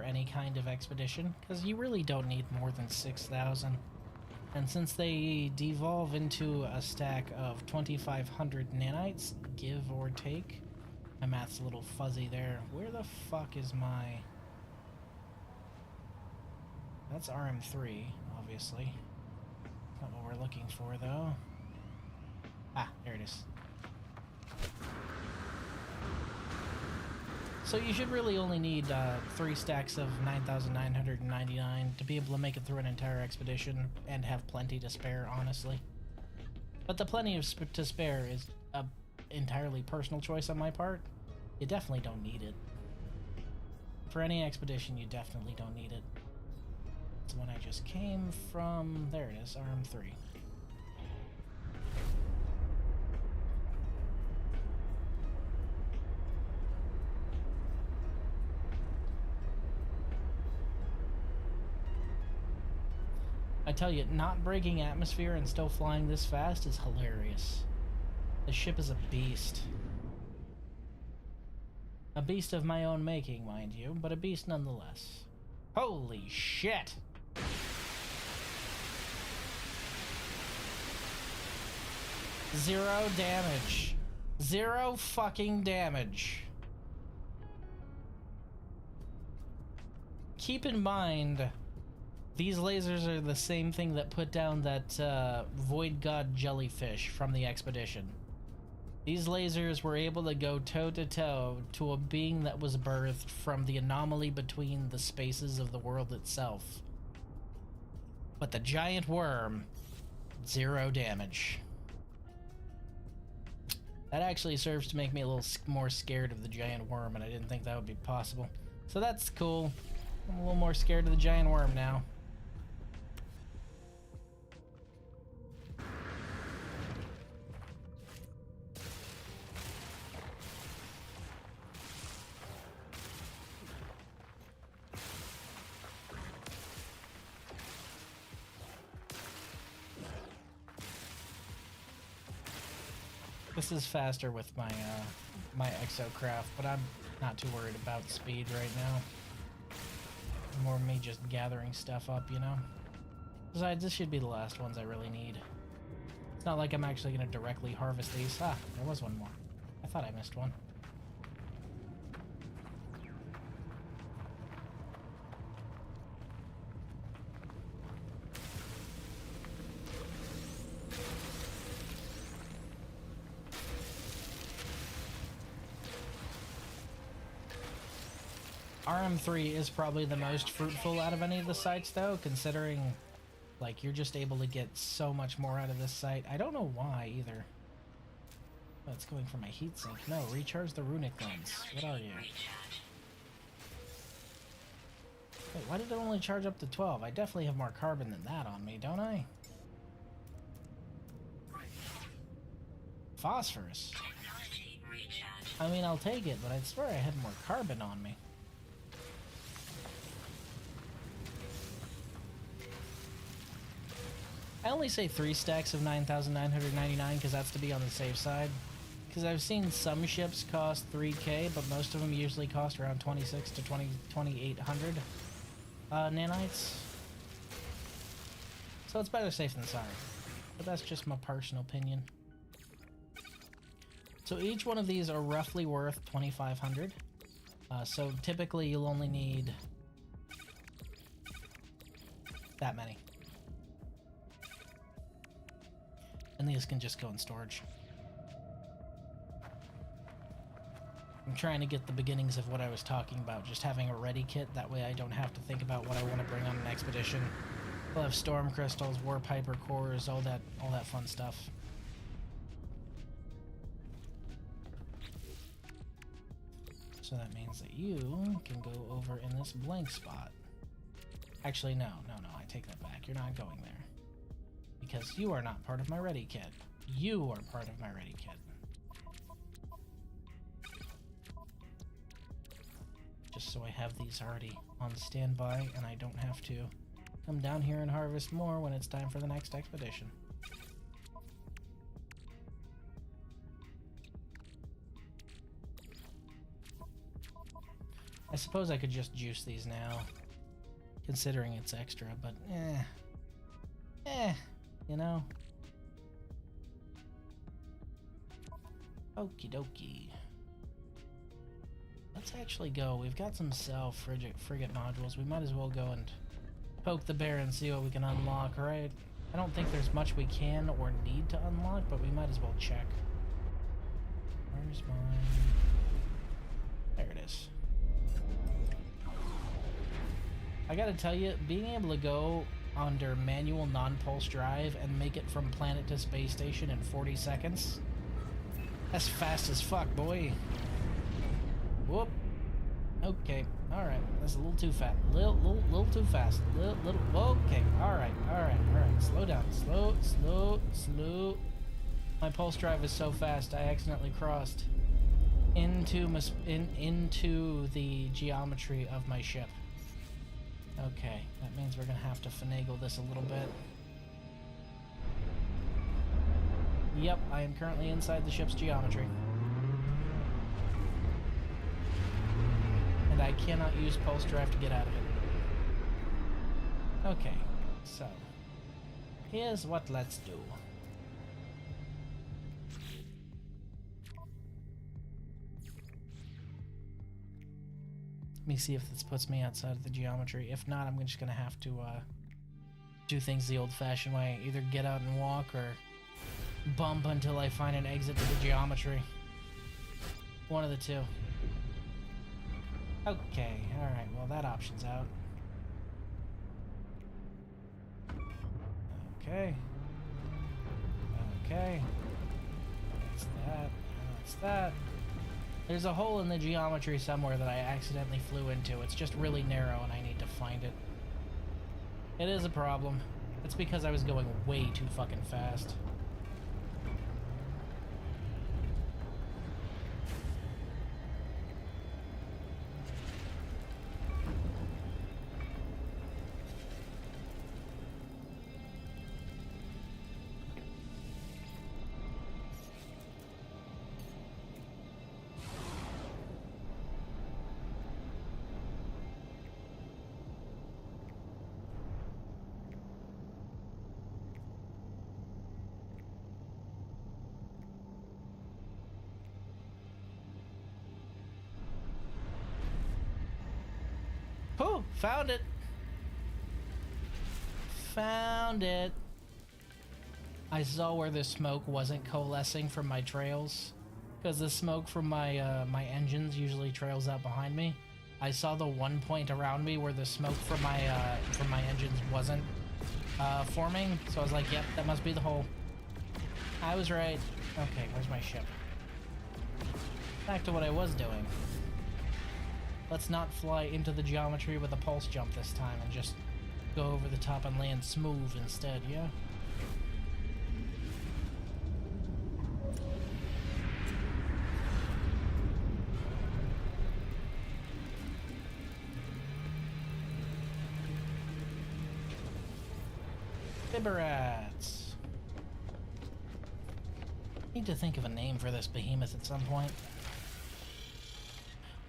any kind of expedition, because you really don't need more than 6,000. And since they devolve into a stack of 2,500 nanites, give or take, my math's a little fuzzy there. Where the fuck is my... That's RM3, obviously. Not what we're looking for, though. Ah, there it is. So you should really only need 3 stacks of 9,999 to be able to make it through an entire expedition and have plenty to spare, honestly. But the plenty to spare is a entirely personal choice on my part. You definitely don't need it. For any expedition, you definitely don't need it. It's the one I just came from. There it is, RM3. I tell you, not breaking atmosphere and still flying this fast is hilarious. The ship is a beast. A beast of my own making, mind you, but a beast nonetheless. Holy shit! Zero damage. Zero fucking damage. Keep in mind, these lasers are the same thing that put down that Void God jellyfish from the expedition. These lasers were able to go toe-to-toe to a being that was birthed from the anomaly between the spaces of the world itself. But the giant worm, 0 damage. That actually serves to make me a little more scared of the giant worm, and I didn't think that would be possible. So that's cool. I'm a little more scared of the giant worm now. This is faster with my my exocraft, but I'm not too worried about speed right now. More me just gathering stuff up, you know? Besides, this should be the last ones I really need. It's not like I'm actually going to directly harvest these. Ah, there was one more. I thought I missed one. RM3 is probably the most fruitful out of any of the sites, though, considering, like, you're just able to get so much more out of this site. I don't know why, either. Oh, it's going for my heatsink. No, recharge the runic lens. What are you? Wait, why did it only charge up to 12? I definitely have more carbon than that on me, don't I? phosphorus. I mean, I'll take it, but I'd swear I had more carbon on me. I only say 3 stacks of 9,999 because that's to be on the safe side. Because I've seen some ships cost 3k, but most of them usually cost around 26 to 2,800 nanites. So it's better safe than sorry. But that's just my personal opinion. So each one of these are roughly worth 2,500. So typically you'll only need that many. And these can just go in storage. I'm trying to get the beginnings of what I was talking about, just having a ready kit, that way I don't have to think about what I want to bring on an expedition. We'll have storm crystals, war piper cores, all that fun stuff. So that means that you can go over in this blank spot. Actually, no, I take that back. You're not going there. Because you are not part of my ready kit. You are part of my ready kit. Just so I have these already on standby and I don't have to come down here and harvest more when it's time for the next expedition. I suppose I could just juice these now, considering it's extra, but you know. Okie dokie. Let's actually go. We've got some frigate modules. We might as well go and poke the bear and see what we can unlock, right? I don't think there's much we can or need to unlock, but we might as well check. Where's mine? There it is. I gotta tell you, being able to go under manual non-pulse drive and make it from planet to space station in 40 seconds, that's fast as fuck, boy. Whoop. Okay. Alright. That's a little too fast. Little too fast. Little. Okay. Alright. Slow down. Slow. My pulse drive is so fast, I accidentally crossed into the geometry of my ship. Okay. That means we're gonna have to finagle this a little bit. Yep, I am currently inside the ship's geometry. And I cannot use pulse drive to get out of it. Okay, so here's what let's do. Let me see if this puts me outside of the geometry. If not, I'm just gonna have to do things the old-fashioned way. Either get out and walk or bump until I find an exit to the geometry. One of the two. Okay, alright, well that option's out. Okay. That's that. There's a hole in the geometry somewhere that I accidentally flew into. It's just really narrow and I need to find it. It is a problem. It's because I was going way too fucking fast. Oh, found it. Found it. I saw where the smoke wasn't coalescing from my trails, because the smoke from my my engines usually trails out behind me. I saw the one point around me where the smoke from my engines wasn't forming, so I was like, yep, that must be the hole. I was right. Okay, where's my ship? Back to what I was doing. Let's not fly into the geometry with a pulse jump this time and just go over the top and land smooth instead, yeah? Bibberats. Need to think of a name for this behemoth at some point.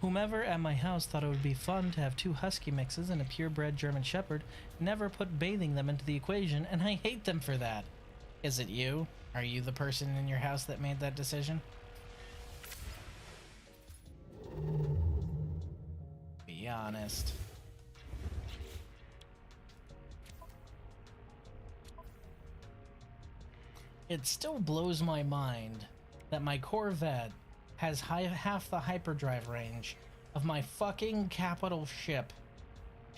Whomever at my house thought it would be fun to have 2 husky mixes and a purebred German Shepherd never put bathing them into the equation, and I hate them for that. Is it you? Are you the person in your house that made that decision? Be honest. It still blows my mind that my Corvette has half the hyperdrive range of my fucking capital ship.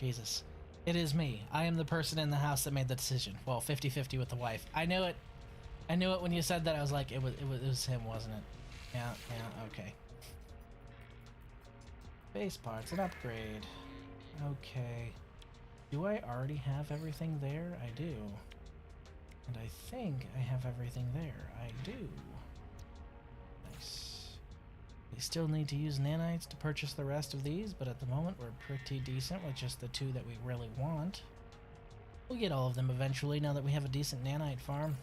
Jesus. It is me. I am the person in the house that made the decision. Well, 50-50 with the wife. I knew it. I knew it when you said that. I was like, it was him, wasn't it? Yeah, okay. Base parts, an upgrade. Okay. Do I already have everything there? I do. And I think I have everything there. I do. Nice. We still need to use nanites to purchase the rest of these, but at the moment we're pretty decent with just the 2 that we really want. We'll get all of them eventually now that we have a decent nanite farm.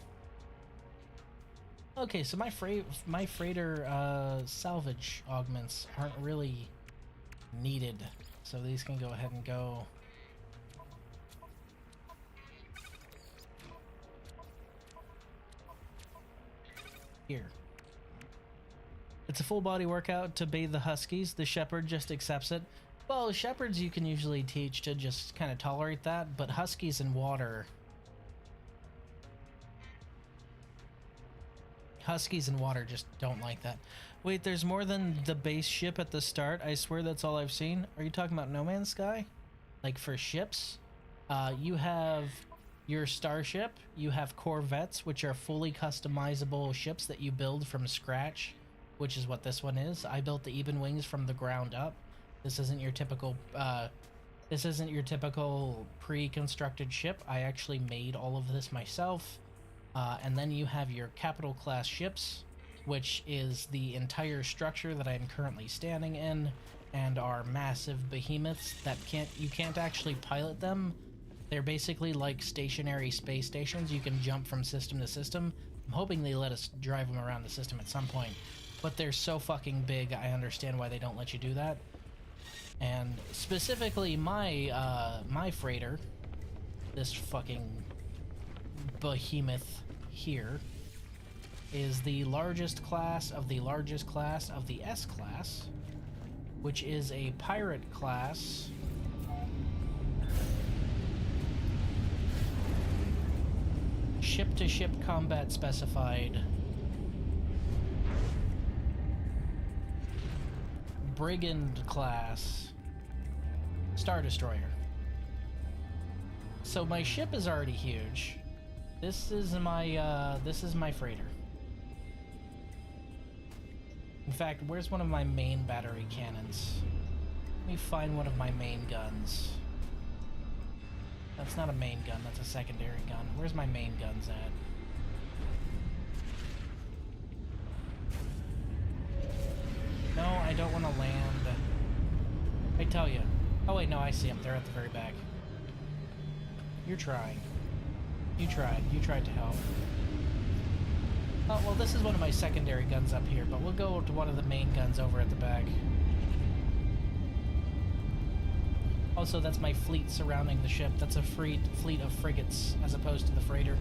Okay, so my freighter salvage augments aren't really needed, so these can go ahead and go. Here. It's a full body workout to bathe the huskies. The shepherd just accepts it. Well, shepherds you can usually teach to just kind of tolerate that, but huskies in water... Huskies in water just don't like that. Wait, there's more than the base ship at the start? I swear that's all I've seen. Are you talking about No Man's Sky? Like for ships? You have your starship, you have corvettes, which are fully customizable ships that you build from scratch, which is what this one is. I built the Eben Wings from the ground up. This isn't your typical pre-constructed ship. I actually made all of this myself. And then you have your capital class ships, which is the entire structure that I'm currently standing in, and are massive behemoths that you can't actually pilot them. They're basically like stationary space stations. You can jump from system to system. I'm hoping they let us drive them around the system at some point. But they're so fucking big, I understand why they don't let you do that. And specifically my freighter, this fucking behemoth here, is the largest class of the largest class of the S class, which is a pirate class. Ship-to-ship combat specified brigand class Star Destroyer. So my ship is already huge. This is my freighter. In fact, where's one of my main battery cannons? Let me find one of my main guns. That's not a main gun, that's a secondary gun. Where's my main guns at? No, I don't want to land. I tell you. Oh wait, no, I see them. They're at the very back. You're trying. You tried. You tried to help. Oh, well, this is one of my secondary guns up here, but we'll go to one of the main guns over at the back. Also, that's my fleet surrounding the ship. That's a fleet of frigates, as opposed to the freighter.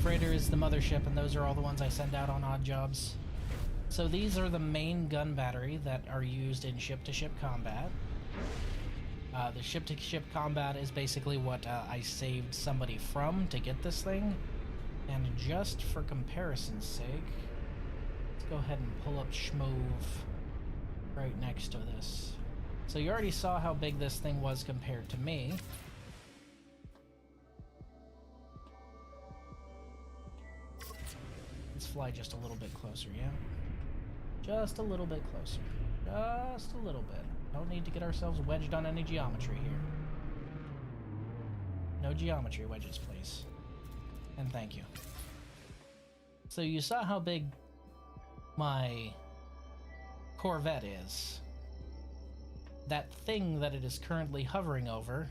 Freighter is the mothership, and those are all the ones I send out on odd jobs. So these are the main gun battery that are used in ship-to-ship combat. The ship-to-ship combat is basically what I saved somebody from to get this thing. And just for comparison's sake, let's go ahead and pull up Schmove right next to this. So you already saw how big this thing was compared to me. Let's fly just a little bit closer, yeah? Just a little bit closer. Just a little bit. Don't need to get ourselves wedged on any geometry here. No geometry wedges, please. And thank you. So you saw how big my Corvette is. That thing that it is currently hovering over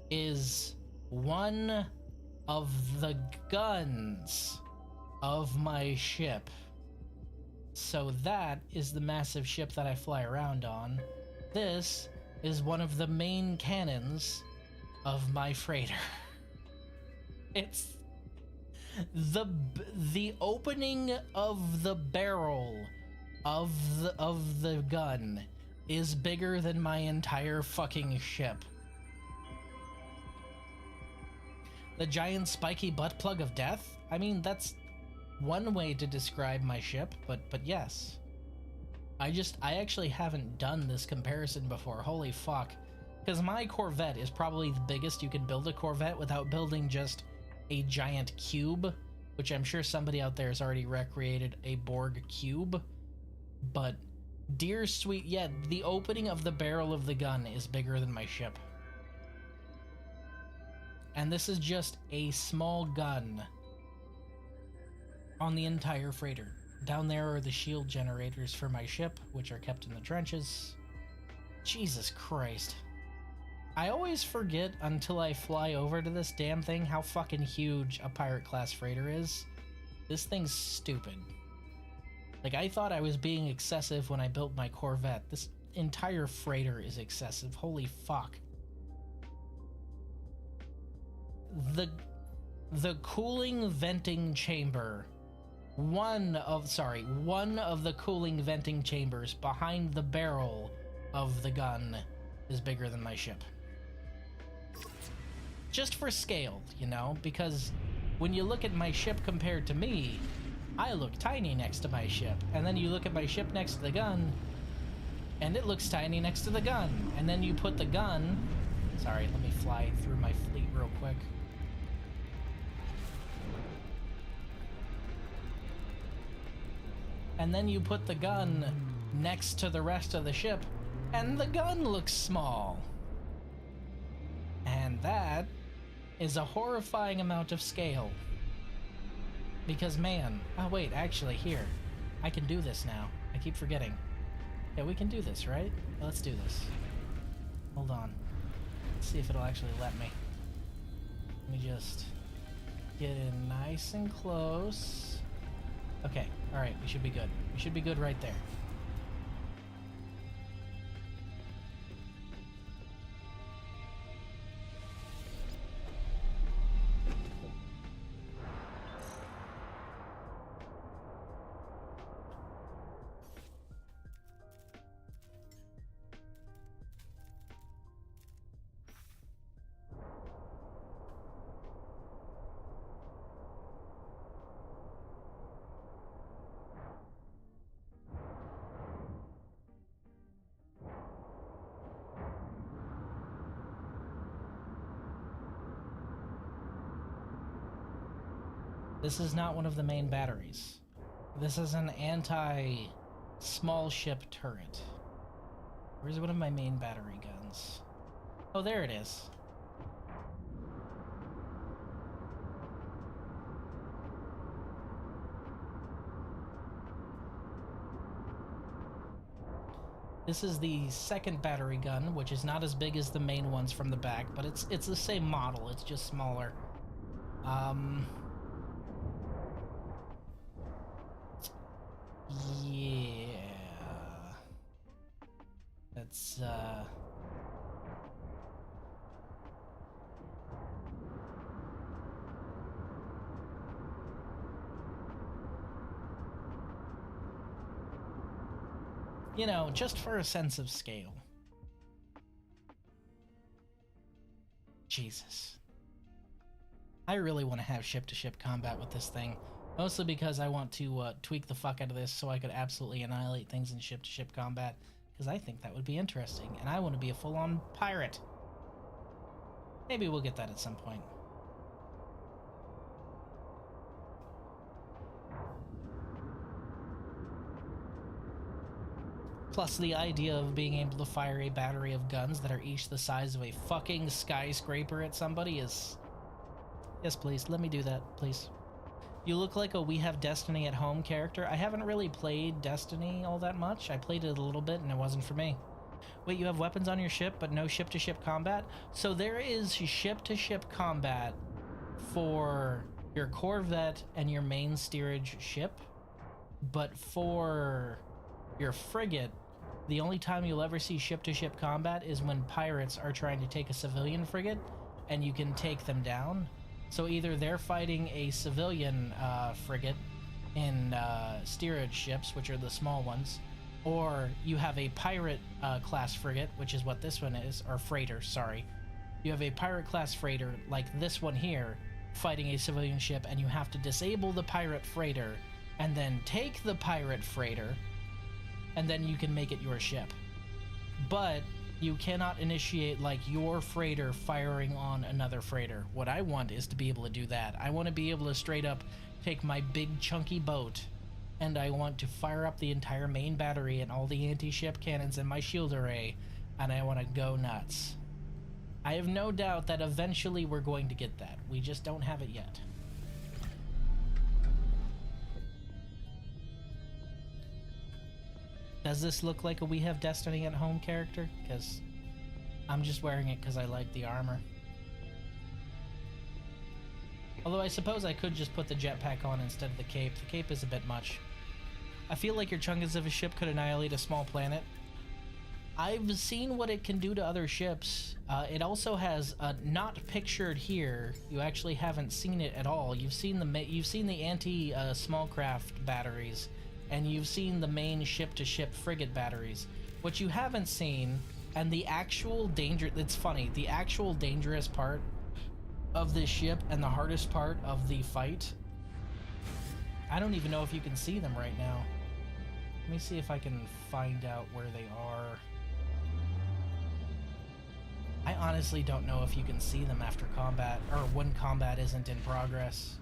is 1 of the guns of my ship. So that is the massive ship that I fly around on. This is one of the main cannons of my freighter. It's the opening of the barrel of the gun is bigger than my entire fucking ship. The giant spiky butt plug of death? I mean, that's one way to describe my ship, but yes. I actually haven't done this comparison before. Holy fuck. Because my Corvette is probably the biggest you can build a Corvette without building just a giant cube, which I'm sure somebody out there has already recreated a Borg cube. But dear sweet, yeah, the opening of the barrel of the gun is bigger than my ship. And this is just a small gun on the entire freighter. Down there are the shield generators for my ship, which are kept in the trenches. Jesus Christ. I always forget until I fly over to this damn thing how fucking huge a pirate class freighter is. This thing's stupid. Like, I thought I was being excessive when I built my Corvette. This entire freighter is excessive. Holy fuck. The cooling venting chamber, one of the cooling venting chambers behind the barrel of the gun is bigger than my ship. Just for scale, you know, because when you look at my ship compared to me, I look tiny next to my ship. And then you look at my ship next to the gun, and it looks tiny next to the gun. And then you put the gun... Sorry, let me fly through my fleet real quick. And then you put the gun next to the rest of the ship, and the gun looks small. And that is a horrifying amount of scale. Because, man... Oh, wait, actually, here. I can do this now. I keep forgetting. Yeah, we can do this, right? Let's do this. Hold on. Let's see if it'll actually let me. Let me just get in nice and close. Okay, alright, we should be good. We should be good right there. This is not one of the main batteries. This is an anti-small ship turret. Where's one of my main battery guns? Oh, there it is. This is the second battery gun, which is not as big as the main ones from the back, but it's the same model, it's just smaller. Yeah. That's, you know, just for a sense of scale. Jesus. I really want to have ship-to-ship combat with this thing. Mostly because I want to tweak the fuck out of this so I could absolutely annihilate things in ship-to-ship combat. Because I think that would be interesting. And I want to be a full-on pirate. Maybe we'll get that at some point. Plus the idea of being able to fire a battery of guns that are each the size of a fucking skyscraper at somebody is... Yes, please. Let me do that, please. You look like a We Have Destiny at Home character. I haven't really played Destiny all that much. I played it a little bit and it wasn't for me. Wait, you have weapons on your ship but no ship-to-ship combat? So there is ship-to-ship combat for your corvette and your main steerage ship, but for your frigate, the only time you'll ever see ship-to-ship combat is when pirates are trying to take a civilian frigate, and you can take them down. So either they're fighting a civilian frigate in steerage ships, which are the small ones, or you have a pirate class frigate, which is what this one is, or freighter, sorry. You have a pirate class freighter like this one here fighting a civilian ship, and you have to disable the pirate freighter and then take the pirate freighter, and then you can make it your ship. But you cannot initiate like your freighter firing on another freighter. What I want is to be able to do that. I want to be able to straight up take my big chunky boat, and I want to fire up the entire main battery and all the anti-ship cannons in my shield array, and I want to go nuts. I have no doubt that eventually we're going to get that. We just don't have it yet. Does this look like a We Have Destiny at Home character? Because I'm just wearing it because I like the armor. Although I suppose I could just put the jetpack on instead of the cape. The cape is a bit much. I feel like your chunkers of a ship could annihilate a small planet. I've seen what it can do to other ships. It also has not pictured here. You actually haven't seen it at all. You've seen the anti small craft batteries, and you've seen the main ship-to-ship frigate batteries. What you haven't seen, and the actual danger, it's funny, the actual dangerous part of this ship and the hardest part of the fight, I don't even know if you can see them right now. Let me see if I can find out where they are. I honestly don't know if you can see them after combat, or when combat isn't in progress.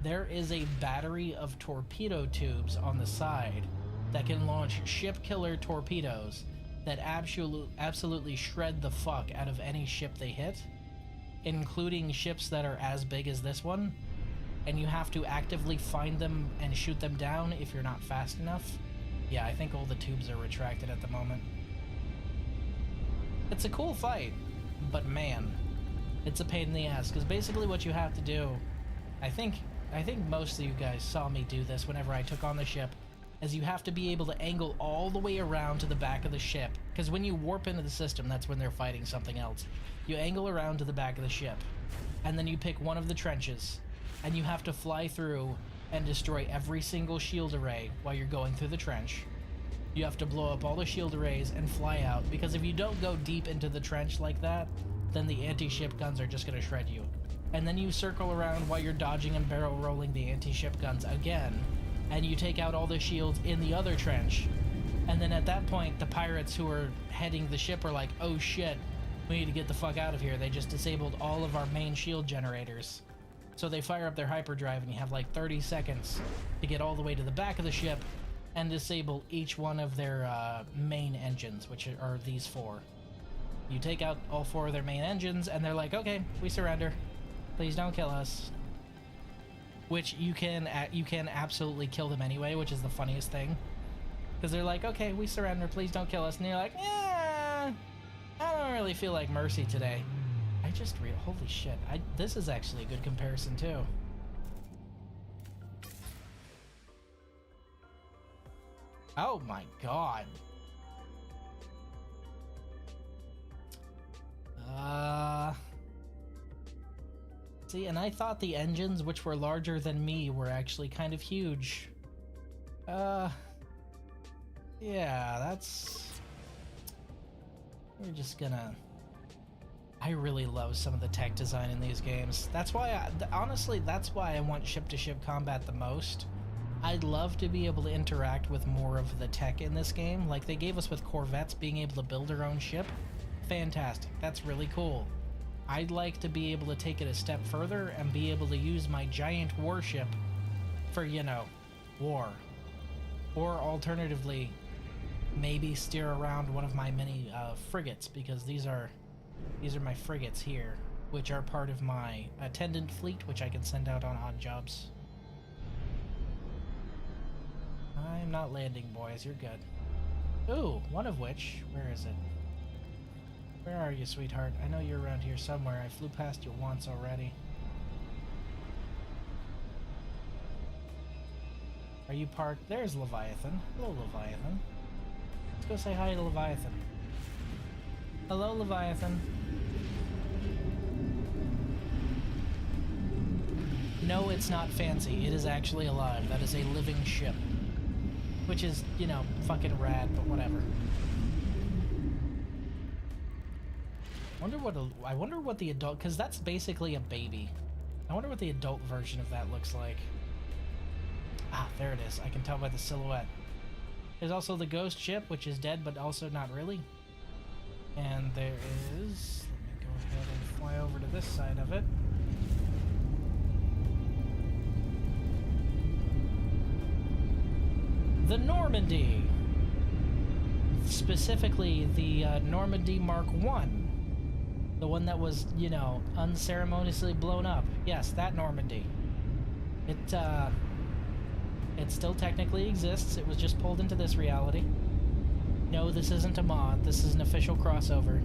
There is a battery of torpedo tubes on the side that can launch ship killer torpedoes that absolutely shred the fuck out of any ship they hit, including ships that are as big as this one, and you have to actively find them and shoot them down if you're not fast enough. Yeah, I think all the tubes are retracted at the moment. It's a cool fight, but man, it's a pain in the ass, because basically what you have to do, I think most of you guys saw me do this whenever I took on the ship, is you have to be able to angle all the way around to the back of the ship, because when you warp into the system, that's when they're fighting something else. You angle around to the back of the ship, and then you pick one of the trenches, and you have to fly through and destroy every single shield array while you're going through the trench. You have to blow up all the shield arrays and fly out, because if you don't go deep into the trench like that, then the anti-ship guns are just going to shred you. And then you circle around while you're dodging and barrel rolling the anti-ship guns again, and you take out all the shields in the other trench. And then at that point, the pirates who are heading the ship are like, oh shit, we need to get the fuck out of here. They just disabled all of our main shield generators. So they fire up their hyperdrive, and you have like 30 seconds to get all the way to the back of the ship and disable each one of their main engines, which are these four. You take out all four of their main engines, and they're like, okay, we surrender. Please don't kill us. Which you can absolutely kill them anyway, which is the funniest thing. Because they're like, okay, we surrender, please don't kill us. And you're like, yeah, I don't really feel like mercy today. Holy shit, this is actually a good comparison too. Oh my god. See, and I thought the engines, which were larger than me, were actually kind of huge. Yeah, we're just gonna... I really love some of the tech design in these games. That's why, honestly, that's why I want ship-to-ship combat the most. I'd love to be able to interact with more of the tech in this game, like they gave us with Corvettes, being able to build our own ship. Fantastic. That's really cool. I'd like to be able to take it a step further and be able to use my giant warship for, you know, war. Or alternatively, maybe steer around one of my many frigates, because these are my frigates here, which are part of my attendant fleet, which I can send out on odd jobs. I'm not landing, boys. You're good. Ooh, one of which... Where is it? Where are you, sweetheart? I know you're around here somewhere. I flew past you once already. Are you parked? There's Leviathan. Hello, Leviathan. Let's go say hi to Leviathan. Hello, Leviathan. No, it's not fancy. It is actually alive. That is a living ship. Which is, you know, fucking rad, but whatever. I wonder what the adult, because that's basically a baby. I wonder what the adult version of that looks like. Ah, there it is. I can tell by the silhouette. There's also the ghost ship, which is dead, but also not really. And there is... Let me go ahead and fly over to this side of it. The Normandy! Specifically, the Normandy Mark I. The one that was, you know, unceremoniously blown up. Yes, that Normandy. It still technically exists. It was just pulled into this reality. No, this isn't a mod. This is an official crossover.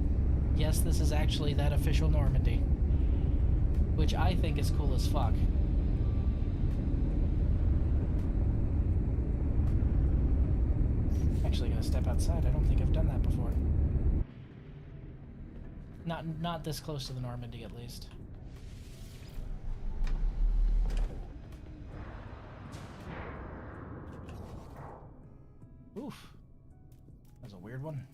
Yes, this is actually that official Normandy. Which I think is cool as fuck. Actually gonna step outside. I don't think I've done that before. Not this close to the Normandy, at least. Oof. That was a weird one.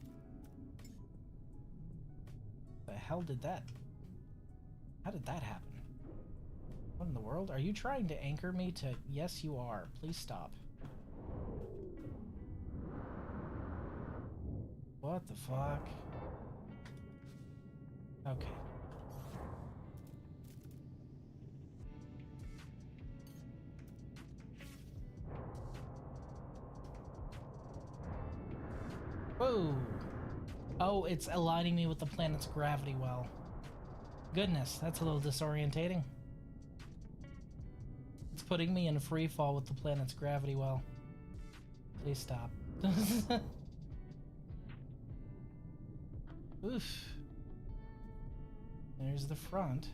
The hell did that? How did that happen? What in the world? Are you trying to anchor me to... Yes, you are. Please stop. What the fuck? Okay. Whoa! Oh, it's aligning me with the planet's gravity well. Goodness, that's a little disorientating. It's putting me in free fall with the planet's gravity well. Please stop. Oof. There's the front.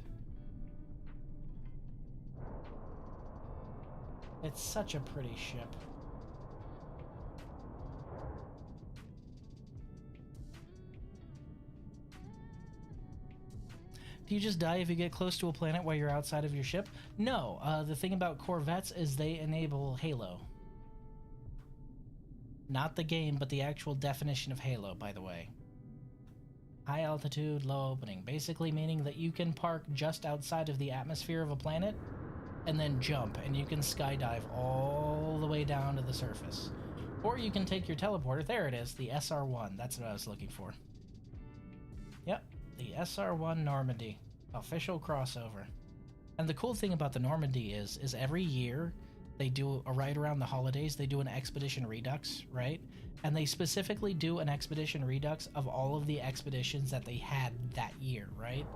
It's such a pretty ship. Do you just die if you get close to a planet while you're outside of your ship? No. The thing about Corvettes is they enable Halo. Not the game, but the actual definition of Halo, by the way. High altitude, low opening. Basically meaning that you can park just outside of the atmosphere of a planet and then jump, and you can skydive all the way down to the surface. Or you can take your teleporter. There it is, the SR-1. That's what I was looking for. Yep, the SR-1 Normandy. Official crossover. And the cool thing about the Normandy is every year they do, right around the holidays, they do an Expedition Redux, right? And they specifically do an Expedition Redux of all of the expeditions that they had that year, right?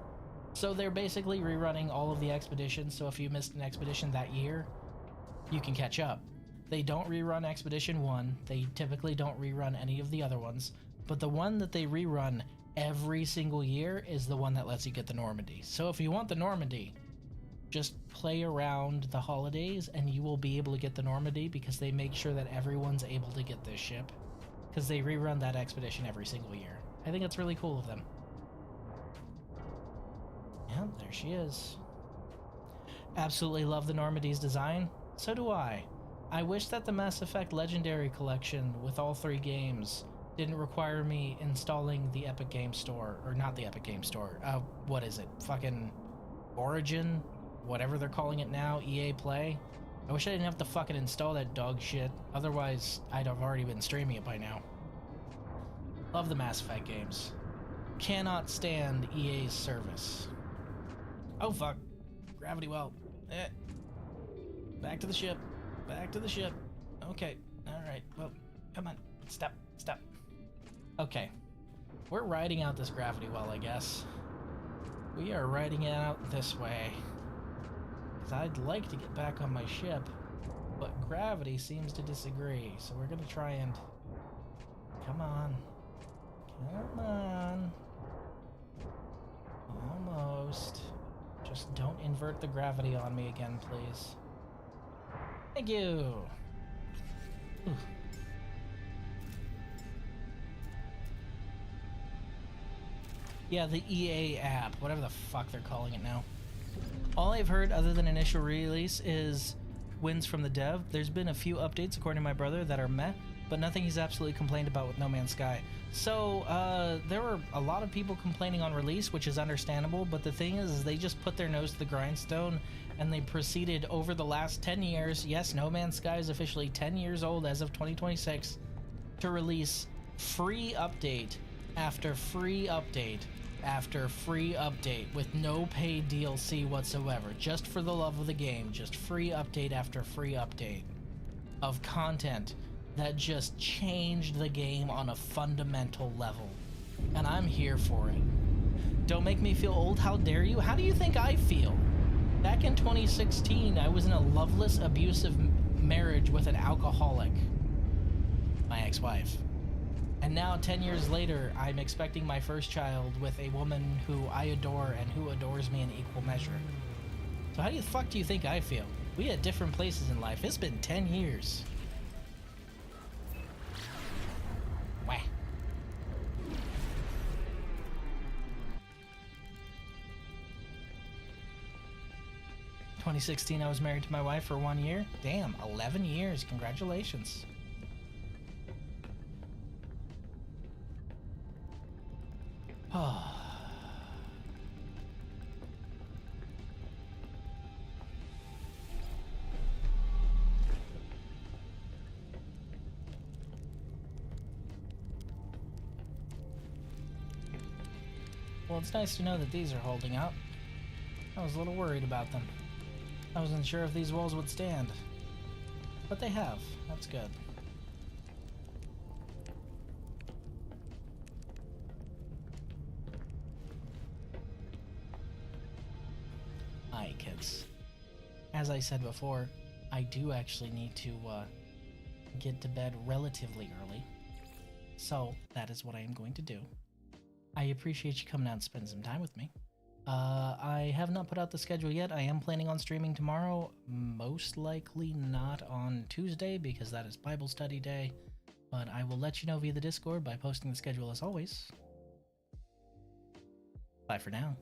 So they're basically rerunning all of the expeditions, so if you missed an expedition that year, you can catch up. They don't rerun Expedition 1, they typically don't rerun any of the other ones, but the one that they rerun every single year is the one that lets you get the Normandy. So if you want the Normandy, just play around the holidays and you will be able to get the Normandy, because they make sure that everyone's able to get this ship. Because they rerun that expedition every single year. I think it's really cool of them. Yeah, there she is. Absolutely love the Normandy's design. So do I. I wish that the Mass Effect Legendary Collection with all 3 games didn't require me installing the Epic Game Store. Or not the Epic Game Store. What is it? Fucking Origin? Whatever they're calling it now. EA Play? I wish I didn't have to fucking install that dog shit. Otherwise, I'd have already been streaming it by now. Love the Mass Effect games. Cannot stand EA's service. Oh fuck. Gravity well. Back to the ship. Back to the ship. Okay. Alright. Well, come on. Step. Step. Okay. We're riding out this gravity well, I guess. We are riding it out this way. I'd like to get back on my ship, but gravity seems to disagree, so we're gonna try and... Come on. Come on. Almost. Just don't invert the gravity on me again, please. Thank you! Ooh. Yeah, the EA app, whatever the fuck they're calling it now. All I've heard other than initial release is wins from the dev. There's been a few updates, according to my brother, that are meh, but nothing he's absolutely complained about with No Man's Sky. So, there were a lot of people complaining on release, which is understandable, but the thing is they just put their nose to the grindstone, and they proceeded over the last 10 years, yes, No Man's Sky is officially 10 years old as of 2026, to release free update after free update after free update with no paid DLC whatsoever, just for the love of the game, just free update after free update of content that just changed the game on a fundamental level. And I'm here for it. Don't make me feel old, how dare you? How do you think I feel? Back in 2016, I was in a loveless, abusive marriage with an alcoholic, my ex-wife. And now, 10 years later, I'm expecting my first child with a woman who I adore and who adores me in equal measure. So how the fuck do you think I feel? We at different places in life. It's been 10 years. Wah. In 2016, I was married to my wife for 1 year. Damn, 11 years. Congratulations. Well, it's nice to know that these are holding up. I was a little worried about them. I wasn't sure if these walls would stand. But they have. That's good. Alright, kids. As I said before, I do actually need to get to bed relatively early. So, that is what I am going to do. I appreciate you coming out and spending some time with me. I have not put out the schedule yet. I am planning on streaming tomorrow. Most likely not on Tuesday because that is Bible study day. But I will let you know via the Discord by posting the schedule as always. Bye for now.